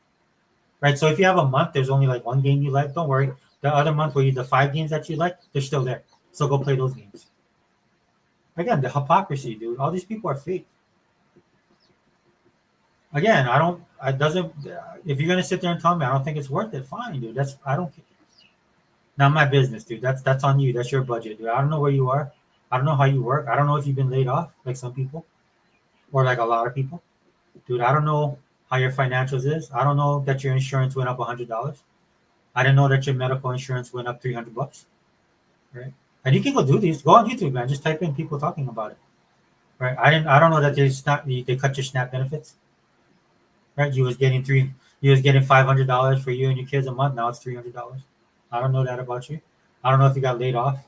right? So if you have a month, there's only like one game you like, don't worry. The other month where the 5 games that you like, they're still there. So go play those games. Again, the hypocrisy, dude. All these people are fake. Again, if you're gonna sit there and tell me I don't think it's worth it, fine, dude. I don't care. Not my business, dude. That's on you. That's your budget, dude. I don't know where you are. I don't know how you work. I don't know if you've been laid off like some people or like a lot of people. Dude, I don't know how your financials is. I don't know that your insurance went up $100. I didn't know that your medical insurance went up $300. Right? And you can go do these. Go on YouTube, man. Just type in people talking about it. Right? I don't know that they cut your SNAP benefits. Right? You was getting $500 for you and your kids a month. Now it's $300. I don't know that about you. I don't know if you got laid off.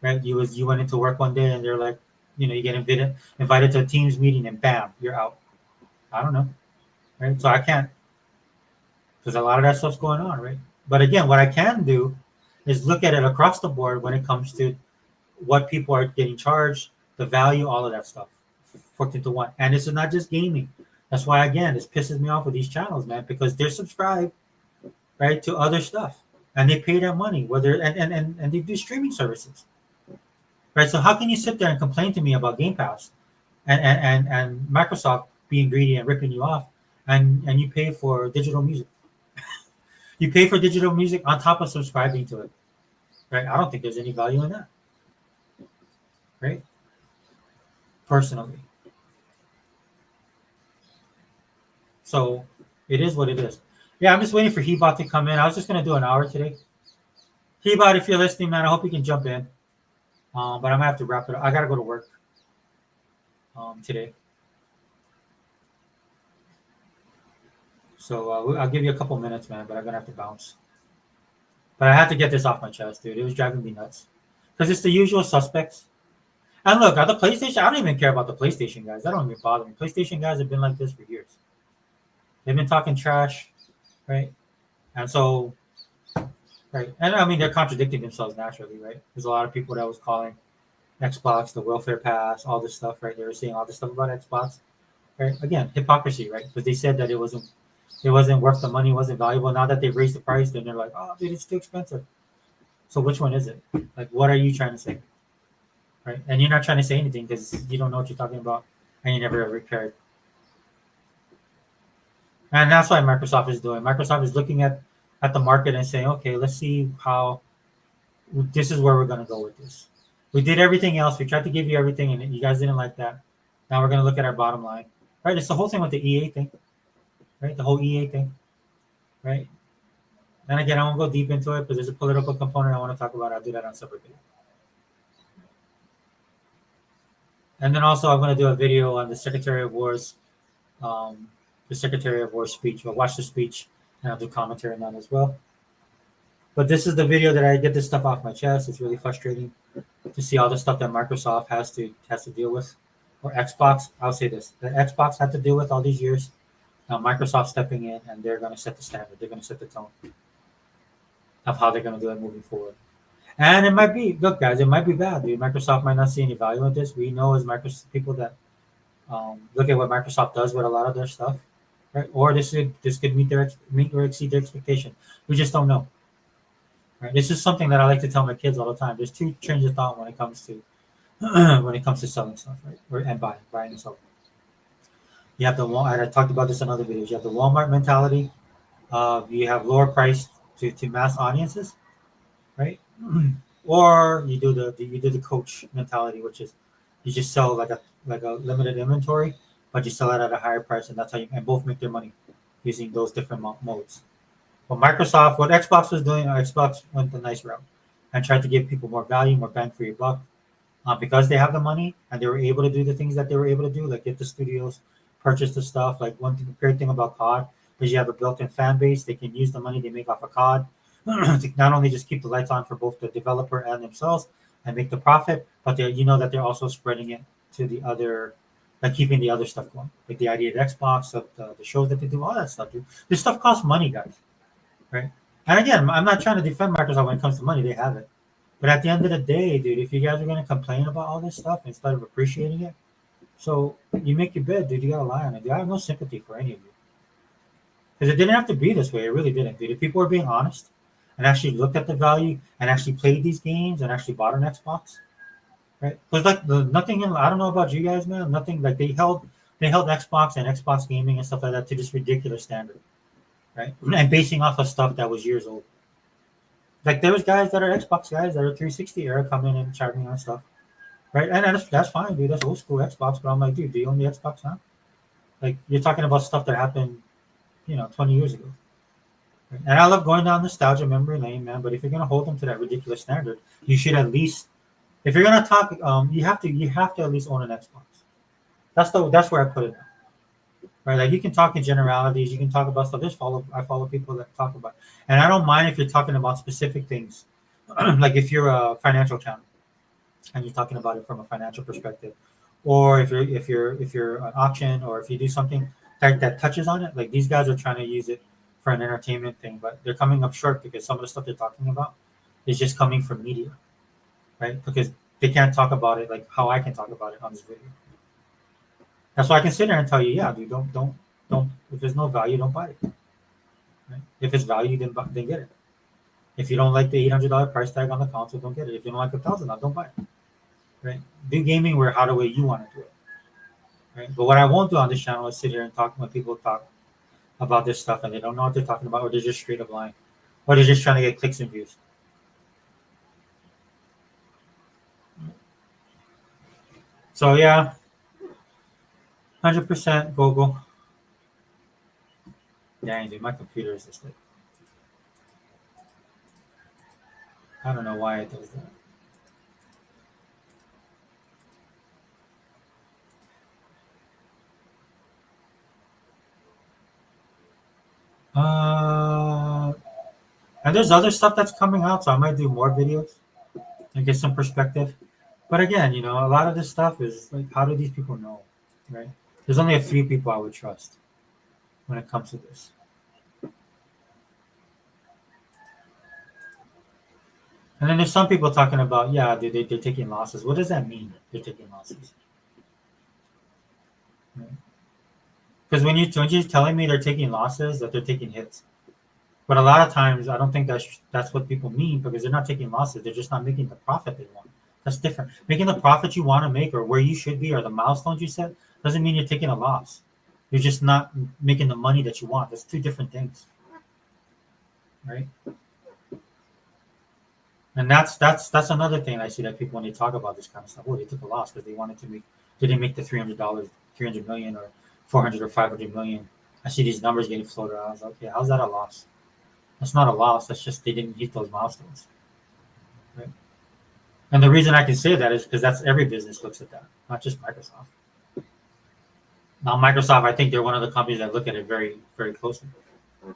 Right? You went into work one day and they're like, you get invited to a Teams meeting and bam, you're out. I don't know. Right? So I can't, because a lot of that stuff's going on, right? But again, what I can do is look at it across the board when it comes to what people are getting charged, the value, all of that stuff, worked into one. And this is not just gaming. That's why, again, this pisses me off with these channels, man, because they're subscribed, right, to other stuff, and they pay that money, and they do streaming services, right? So how can you sit there and complain to me about Game Pass, and Microsoft being greedy and ripping you off, and you pay for digital music? You pay for digital music on top of subscribing to it, right? I don't think there's any value in that, right? Personally. So it is what it is. Yeah, I'm just waiting for Hebot to come in. I was just going to do an hour today. Hebot, if you're listening, man, I hope you can jump in. But I'm going to have to wrap it up. I got to go to work today. So I'll give you a couple minutes, man, but I'm going to have to bounce. But I had to get this off my chest, dude. It was driving me nuts. Because it's the usual suspects. And look, at the PlayStation, I don't even care about the PlayStation guys. That don't even bother me. PlayStation guys have been like this for years. They've been talking trash, right? And so, right. And I mean, they're contradicting themselves naturally, right? There's a lot of people that was calling Xbox, the welfare pass, all this stuff, right? They were saying all this stuff about Xbox, right? Again, hypocrisy, right? Because they said that it wasn't worth the money, wasn't valuable. Now that they've raised the price, then they're like, oh, dude, it's too expensive. So which one is it? Like, what are you trying to say? Right? And you're not trying to say anything because you don't know what you're talking about and you never repaired. And that's why Microsoft is doing. Microsoft is looking at the market and saying, okay, let's see how this is where we're going to go with this. We did everything else. We tried to give you everything, and you guys didn't like that. Now we're going to look at our bottom line. Right? It's the whole thing with the EA thing. Right? The whole EA thing. Right? And again, I won't go deep into it, but there's a political component I want to talk about. I'll do that on a separate video. And then also I'm going to do a video on the Secretary of War's speech. I'll watch the speech and I'll do commentary on that as well. But this is the video that I get this stuff off my chest. It's really frustrating to see all the stuff that Microsoft has to deal with, or Xbox. I'll say this: that Xbox had to deal with all these years. Now Microsoft stepping in, and they're going to set the standard. They're going to set the tone of how they're going to do it moving forward. And it might be, look, guys, it might be bad. Dude. Microsoft might not see any value in this. We know as Microsoft people that look at what Microsoft does with a lot of their stuff, right? Or this could meet or exceed their expectation. We just don't know. Right? This is something that I like to tell my kids all the time. There's two trains of thought when it comes to selling stuff, right? And buying and selling. You have I talked about this in other videos. You have the Walmart mentality. You have lower price to mass audiences, right? Or you do the coach mentality, which is you just sell like a limited inventory, but you sell it at a higher price, and that's how and both make their money using those different modes. But Microsoft, what Xbox was doing, Xbox went the nice route and tried to give people more value, more bang for your buck, because they have the money and they were able to do the things that they were able to do, like get the studios, purchase the stuff. Like one great thing about COD is you have a built-in fan base. They can use the money they make off of COD to not only just keep the lights on for both the developer and themselves and make the profit, but they, that they're also spreading it to the other, like keeping the other stuff going, like the idea of Xbox, of the shows that they do, all that stuff, dude. This stuff costs money, guys, right? And again, I'm not trying to defend Microsoft when it comes to money; they have it. But at the end of the day, dude, if you guys are gonna complain about all this stuff instead of appreciating it, so you make your bed, dude. You gotta lie on it. Dude, I have no sympathy for any of you because it didn't have to be this way. It really didn't, dude. If people were being honest and actually looked at the value and actually played these games and actually bought an Xbox, right? Because like nothing in, I don't know about you guys, man. Nothing like they held Xbox and Xbox gaming and stuff like that to this ridiculous standard, right? And basing off of stuff that was years old. Like there was guys that are Xbox guys that are 360 era coming and charting on stuff, right? And that's fine, dude. That's old school Xbox. But I'm like, dude, do you own the Xbox now? Like you're talking about stuff that happened, 20 years ago. Right? And I love going down nostalgia memory lane, man. But if you're gonna hold them to that ridiculous standard, you should at least, if you're gonna talk, you have to at least own an Xbox. That's where I put it now. Right? Like you can talk in generalities, you can talk about stuff. I follow people that talk about, and I don't mind if you're talking about specific things, like if you're a financial channel and you're talking about it from a financial perspective, or if you're an auction, or if you do something that touches on it. Like these guys are trying to use it for an entertainment thing, but they're coming up short because some of the stuff they're talking about is just coming from media, right? Because they can't talk about it like how I can talk about it on this video. That's why I can sit there and tell you, yeah, dude, don't. If there's no value, don't buy it. Right? If it's value, then get it. If you don't like the $800 price tag on the console, don't get it. If you don't like $1,000, don't buy it. Right? Do gaming how the way you want to do it. Right? But what I won't do on this channel is sit here and talk when people talk about this stuff and they don't know what they're talking about, or they're just straight up lying, or they're just trying to get clicks and views. So yeah. 100% Google. Dang, dude, my computer is just like, I don't know why it does that. And there's other stuff that's coming out, so I might do more videos and get some perspective. But again, a lot of this stuff is like, how do these people know, right? There's only a few people I would trust when it comes to this. And then there's some people talking about, yeah, they're taking losses. What does that mean? They're taking losses. Because when you're telling me they're taking losses, that they're taking hits. But a lot of times, I don't think that's what people mean, because they're not taking losses. They're just not making the profit they want. That's different. Making the profit you want to make, or where you should be, or the milestones you set, doesn't mean you're taking a loss. You're just not making the money that you want. That's two different things, right? And that's another thing I see that people, when they talk about this kind of stuff, they took a loss because they didn't make the $300 million, or 400 or 500 million. I see these numbers getting floated around. I was like, okay, how's that a loss? That's not a loss. That's just they didn't hit those milestones, right? And the reason I can say that is because that's every business looks at that, not just Microsoft. Now, Microsoft, I think they're one of the companies that look at it very, very closely. Right?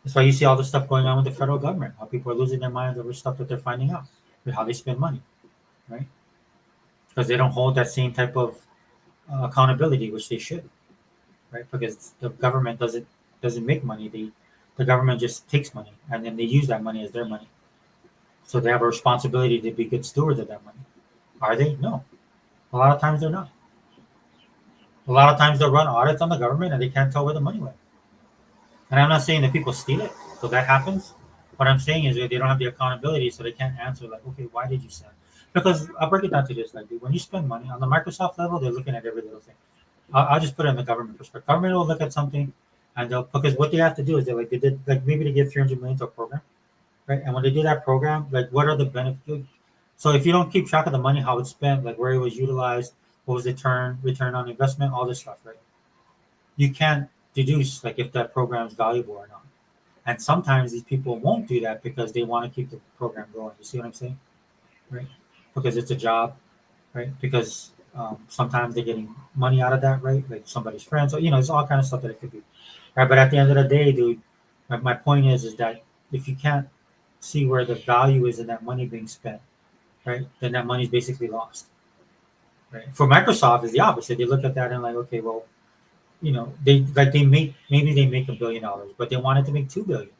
That's why you see all the stuff going on with the federal government, how people are losing their minds over stuff that they're finding out, with how they spend money, right? Because they don't hold that same type of accountability, which they should, right? Because the government doesn't make money. The government just takes money, and then they use that money as their money. So they have a responsibility to be good stewards of that money. Are they? No. A lot of times they're not. A lot of times they'll run audits on the government and they can't tell where the money went. And I'm not saying that people steal it, so that happens. What I'm saying is that they don't have the accountability, so they can't answer like, okay, why did you send? Because I'll break it down to this: like, when you spend money on the Microsoft level, they're looking at every little thing. I'll just put it in the government perspective. Government will look at something, and because what they have to do is they did like maybe they give 300 million to a program, right? And when they do that program, like, what are the benefits? So if you don't keep track of the money, how it's spent, like where it was utilized, what was the return on investment, all this stuff, right? You can't deduce like if that program is valuable or not. And sometimes these people won't do that because they want to keep the program going. You see what I'm saying? Right? Because it's a job, right? Because Sometimes they're getting money out of that, right? Like somebody's friend. So there's all kind of stuff that it could be, right? But at the end of the day, dude, my point is that if you can't see where the value is in that money being spent, right, then that money is basically lost. Right. For Microsoft, is the opposite. They look at that and like, okay, well, they make maybe they make $1 billion, but they wanted to make 2 billion,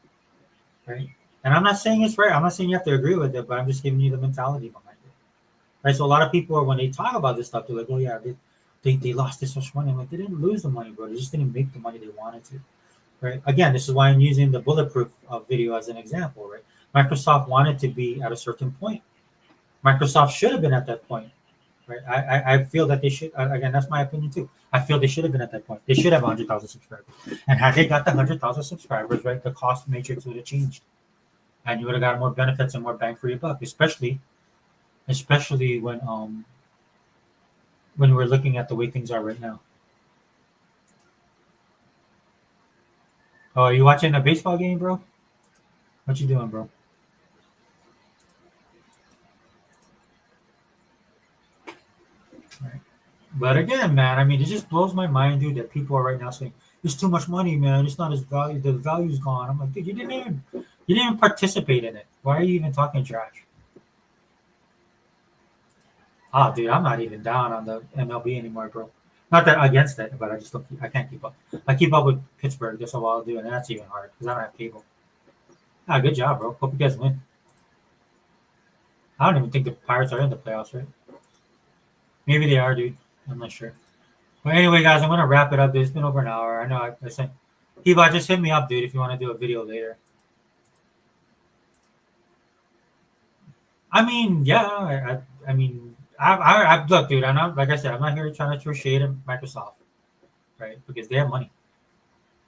right? And I'm not saying it's right. I'm not saying you have to agree with it, but I'm just giving you the mentality behind it, right? So a lot of people are when they talk about this stuff, they're like, oh yeah, they lost this much money. I'm like, they didn't lose the money, bro. They just didn't make the money they wanted to, right? Again, this is why I'm using the bulletproof video as an example, right? Microsoft wanted to be at a certain point. Microsoft should have been at that point, right? I feel that they should. Again, that's my opinion too. I feel they should have been at that point. They should have 100,000 subscribers. And had they got the 100,000 subscribers, right, the cost matrix would have changed, and you would have got more benefits and more bang for your buck. Especially when we're looking at the way things are right now. Oh, are you watching a baseball game, bro? What you doing, bro? Right. But again, man, I mean, it just blows my mind, dude, that people are right now saying it's too much money, man. It's not as value. The value's gone. I'm like, dude, you didn't even participate in it. Why are you even talking trash? Ah, dude, I'm not even down on the MLB anymore, bro. Not that against it, but I just don't. I can't keep up. I keep up with Pittsburgh. That's all I'll do, and that's even hard because I don't have cable. Ah, good job, bro. Hope you guys win. I don't even think the Pirates are in the playoffs, right? Maybe they are, dude. I'm not sure. But anyway, guys, I'm gonna wrap it up. Dude. It's been over an hour. I know. I sent. Hiba, just hit me up, dude, if you want to do a video later. I mean, yeah. I mean, I look, dude. I'm not like I said. I'm not here trying to throw shade at Microsoft, right? Because they have money,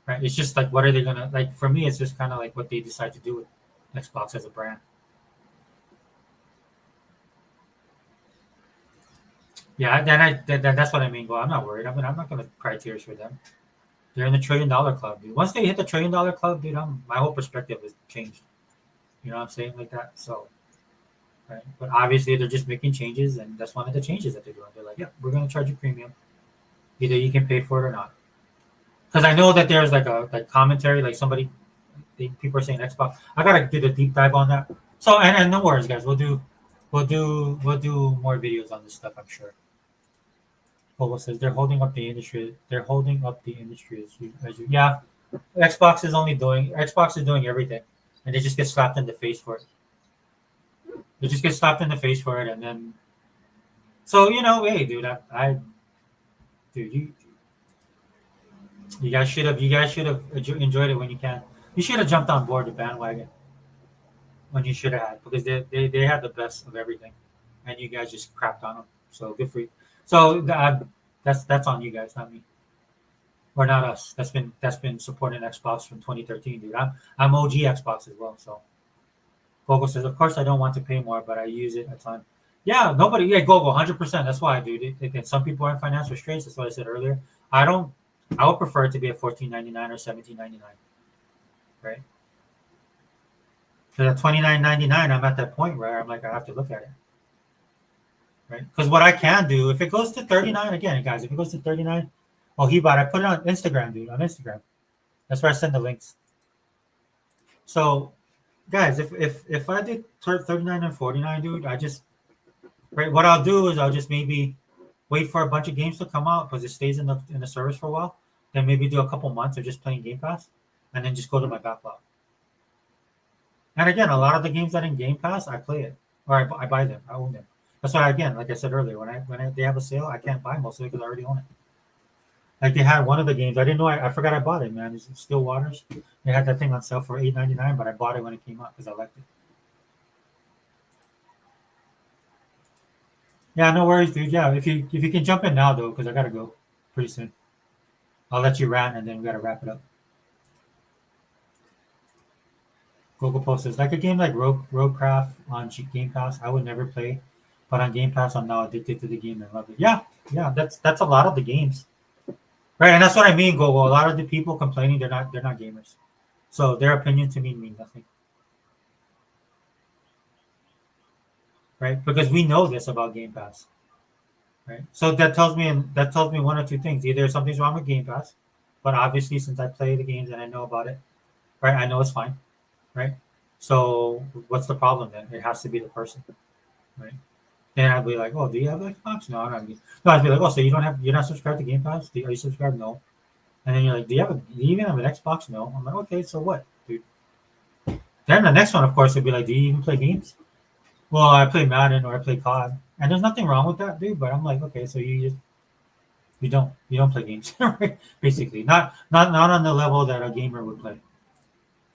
right? It's just like, what are they gonna like? For me, it's just kind of like what they decide to do with Xbox as a brand. Yeah, that's what I mean. Well, I'm not worried. I'm not gonna cry tears for them. They're in the $1 trillion club, dude. Once they hit the $1 trillion club, dude, my whole perspective has changed. You know what I'm saying, like that. So, right. But obviously, they're just making changes, and that's one of the changes that they're doing. They're like, yeah, we're gonna charge you premium. Either you can pay for it or not. Because I know that there's like a commentary, like people are saying Xbox. I gotta do the deep dive on that. So and no worries, guys. We'll do more videos on this stuff. I'm sure. Bobo says they're holding up the industry. They're holding up the industry yeah. Xbox is doing everything, and they just get slapped in the face for it. They just get slapped in the face for it, and then so hey, dude, dude, you guys should have enjoyed it when you can. You should have jumped on board the bandwagon when you should have had because they had the best of everything, and you guys just crapped on them. So good for you. So that's on you guys, not me. Or not us. That's been supporting Xbox from 2013, dude. I'm OG Xbox as well. So Gogo says, of course I don't want to pay more, but I use it a ton. Yeah, nobody. Yeah, Gogo, 100%. That's why, dude. And some people are in financial straits. That's what I said earlier. I don't. I would prefer it to be at 14.99 or 17.99, right? Because at 29.99, I'm at that point where I'm like, I have to look at it, right? Because what I can do, if it goes to 39 again, guys, if it goes to 39. Oh, I put it on Instagram, dude. On Instagram, that's where I send the links. So, guys, if I did 39 and 49, dude, right. What I'll do is I'll just maybe wait for a bunch of games to come out because it stays in the service for a while. Then maybe do a couple months of just playing Game Pass, and then just go to my backlog. And again, a lot of the games that in Game Pass, I play it or I buy them. I own them. That's why again, like I said earlier, when they have a sale, I can't buy most of it because I already own it. Like they had one of the games. I didn't know. I forgot I bought it, man. It's Still Waters. They had that thing on sale for $8.99, but I bought it when it came out because I liked it. Yeah, no worries, dude. Yeah, if you can jump in now though, because I gotta go pretty soon. I'll let you rant and then we gotta wrap it up. Google Post says like a game like Roadcraft on Game Pass, I would never play, but on Game Pass, I'm now addicted to the game and love it. Yeah, that's a lot of the games. Right, and that's what I mean, Gogo. A lot of the people complaining they're not gamers, so their opinion to me mean nothing, right? Because we know this about Game Pass, right? So that tells me one or two things. Either something's wrong with Game Pass, but obviously since I play the games and I know about it, right? I know it's fine, right? So what's the problem then? It has to be the person, right? Then I'd be like, oh, do you have Xbox? No, I'm not. No, I'd be like, oh, so you're not subscribed to Game Pass? Are you subscribed? No. And then you're like, do you even have an Xbox? No. I'm like, okay, so what, dude? Then the next one, of course, would be like, do you even play games? Well, I play Madden or I play COD, and there's nothing wrong with that, dude. But I'm like, okay, so you don't play games, right? Basically, not on the level that a gamer would play,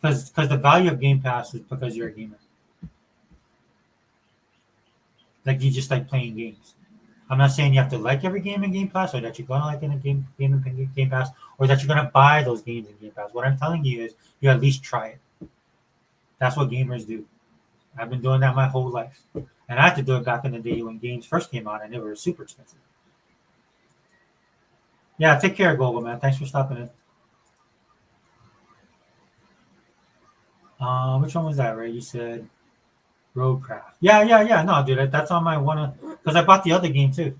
because the value of Game Pass is because you're a gamer. Like you just like playing games. I'm not saying you have to like every game in Game Pass, or that you're gonna like in a game in Game Pass, or that you're gonna buy those games in Game Pass. What I'm telling you is, you at least try it. That's what gamers do. I've been doing that my whole life, and I had to do it back in the day when games first came out and they were super expensive. Yeah, take care, Global man. Thanks for stopping in. Which one was that? Right? You said Roadcraft. Yeah. No, dude, that's on my one. Because I bought the other game too.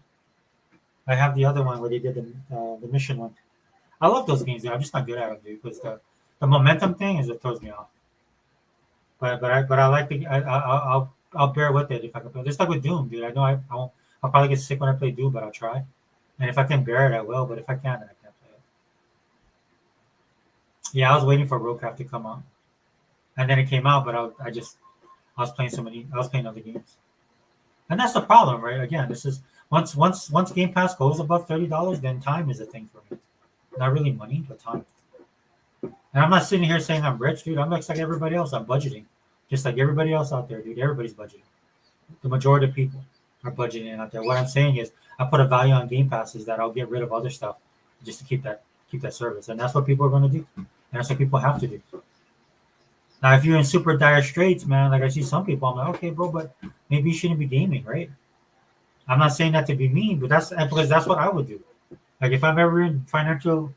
I have the other one where they did the mission one. I love those games, dude. I'm just not good at them, dude, because the momentum thing is what throws me off. But I like I'll bear with it if I can play. Just like with Doom, dude. I know I'll probably get sick when I play Doom, but I'll try. And if I can bear it, I will. But if I can't, then I can't play it. Yeah, I was waiting for Roadcraft to come out, and then it came out, but I was playing I was playing other games, and that's the problem, right? Again, this is once Game Pass goes above $30, then time is a thing for me. Not really money, but time. And I'm not sitting here saying I'm rich, dude. I'm like everybody else. I'm budgeting, just like everybody else out there, dude. Everybody's budgeting. The majority of people are budgeting out there. What I'm saying is, I put a value on Game Pass is that I'll get rid of other stuff just to keep that service, and that's what people are going to do, and that's what people have to do. Now, if you're in super dire straits, man, like I see some people, I'm like, okay, bro, but maybe you shouldn't be gaming, right? I'm not saying that to be mean, but that's because that's what I would do. Like if I'm ever in financial,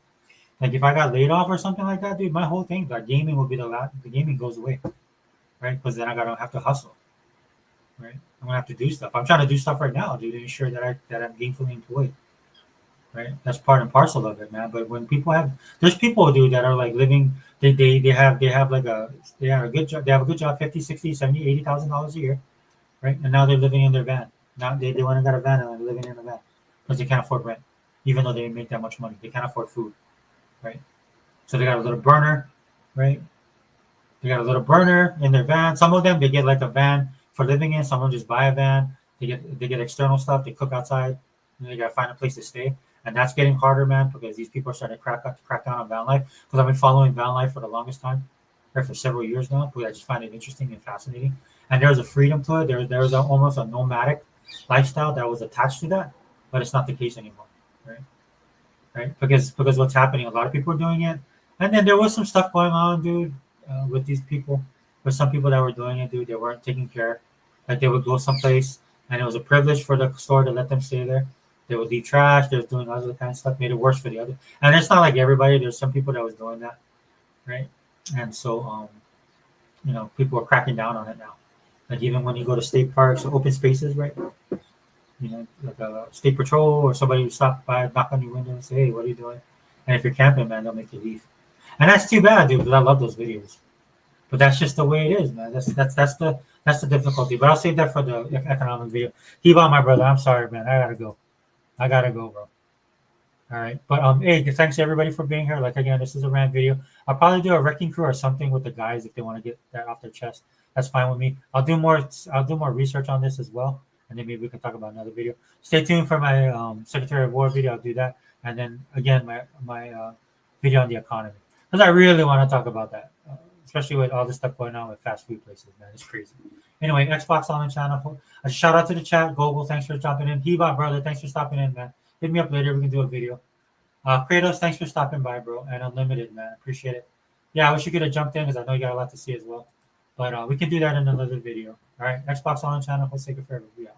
like if I got laid off or something like that, dude, my whole thing, that gaming will be the last. The gaming goes away, right? Because then I gotta have to hustle, right? I'm gonna have to do stuff. I'm trying to do stuff right now, dude, to ensure that I'm gainfully employed, right? That's part and parcel of it, man. But when people have, there's people, dude, that are like living. They have like they have a good job. They have a good job, 50, 60, 70, $80,000 a year, right? And now they're living in their van. Now they went and got a van and they're living in a van because they can't afford rent, even though they didn't make that much money. They can't afford food, right? So they got a little burner, right? They got a little burner in their van. Some of them they get like a van for living in. Some of them just buy a van. They get external stuff. They cook outside. And they gotta find a place to stay, and that's getting harder, man, because these people are starting to crack down on van life. Because I've been following van life for the longest time, right, for several years now. Because I just find it interesting and fascinating. And there's a freedom to it. There's almost a nomadic lifestyle that was attached to that, but it's not the case anymore, right? Right? Because what's happening, a lot of people are doing it, and then there was some stuff going on, dude, with these people, with some people that were doing it, dude. They weren't taking care. Like they would go someplace, and it was a privilege for the store to let them stay there. They would leave trash. They was doing other kind of stuff, made it worse for the other. And it's not like everybody. There's some people that was doing that, right? And so, people are cracking down on it now. Like even when you go to state parks or open spaces, right? Like a state patrol or somebody who stop by, knock on your window and say, "Hey, what are you doing?" And if you're camping, man, they'll make you leave. And that's too bad, dude. Because I love those videos. But that's just the way it is, man. That's the difficulty. But I'll save that for the economic video. Keep on, my brother. I'm sorry, man. I gotta go, bro. All right. But hey, thanks everybody for being here. Like again, this is a rant video. I'll probably do a wrecking crew or something with the guys if they want to get that off their chest. That's fine with me. I'll do more research on this as well, and then maybe we can talk about another video. Stay tuned for my Secretary of War video. I'll do that, and then again my video on the economy, because I really want to talk about that, especially with all this stuff going on with fast food places. Man, it's crazy. Anyway, Xbox on the channel. A shout out to the chat. Global, thanks for stopping in. Heba, brother, thanks for stopping in, man. Hit me up later. We can do a video. Kratos, thanks for stopping by, bro. And Unlimited, man. Appreciate it. Yeah, I wish you could have jumped in because I know you got a lot to see as well. But we can do that in another video. All right, Xbox on the channel. Let's take it forever. We out.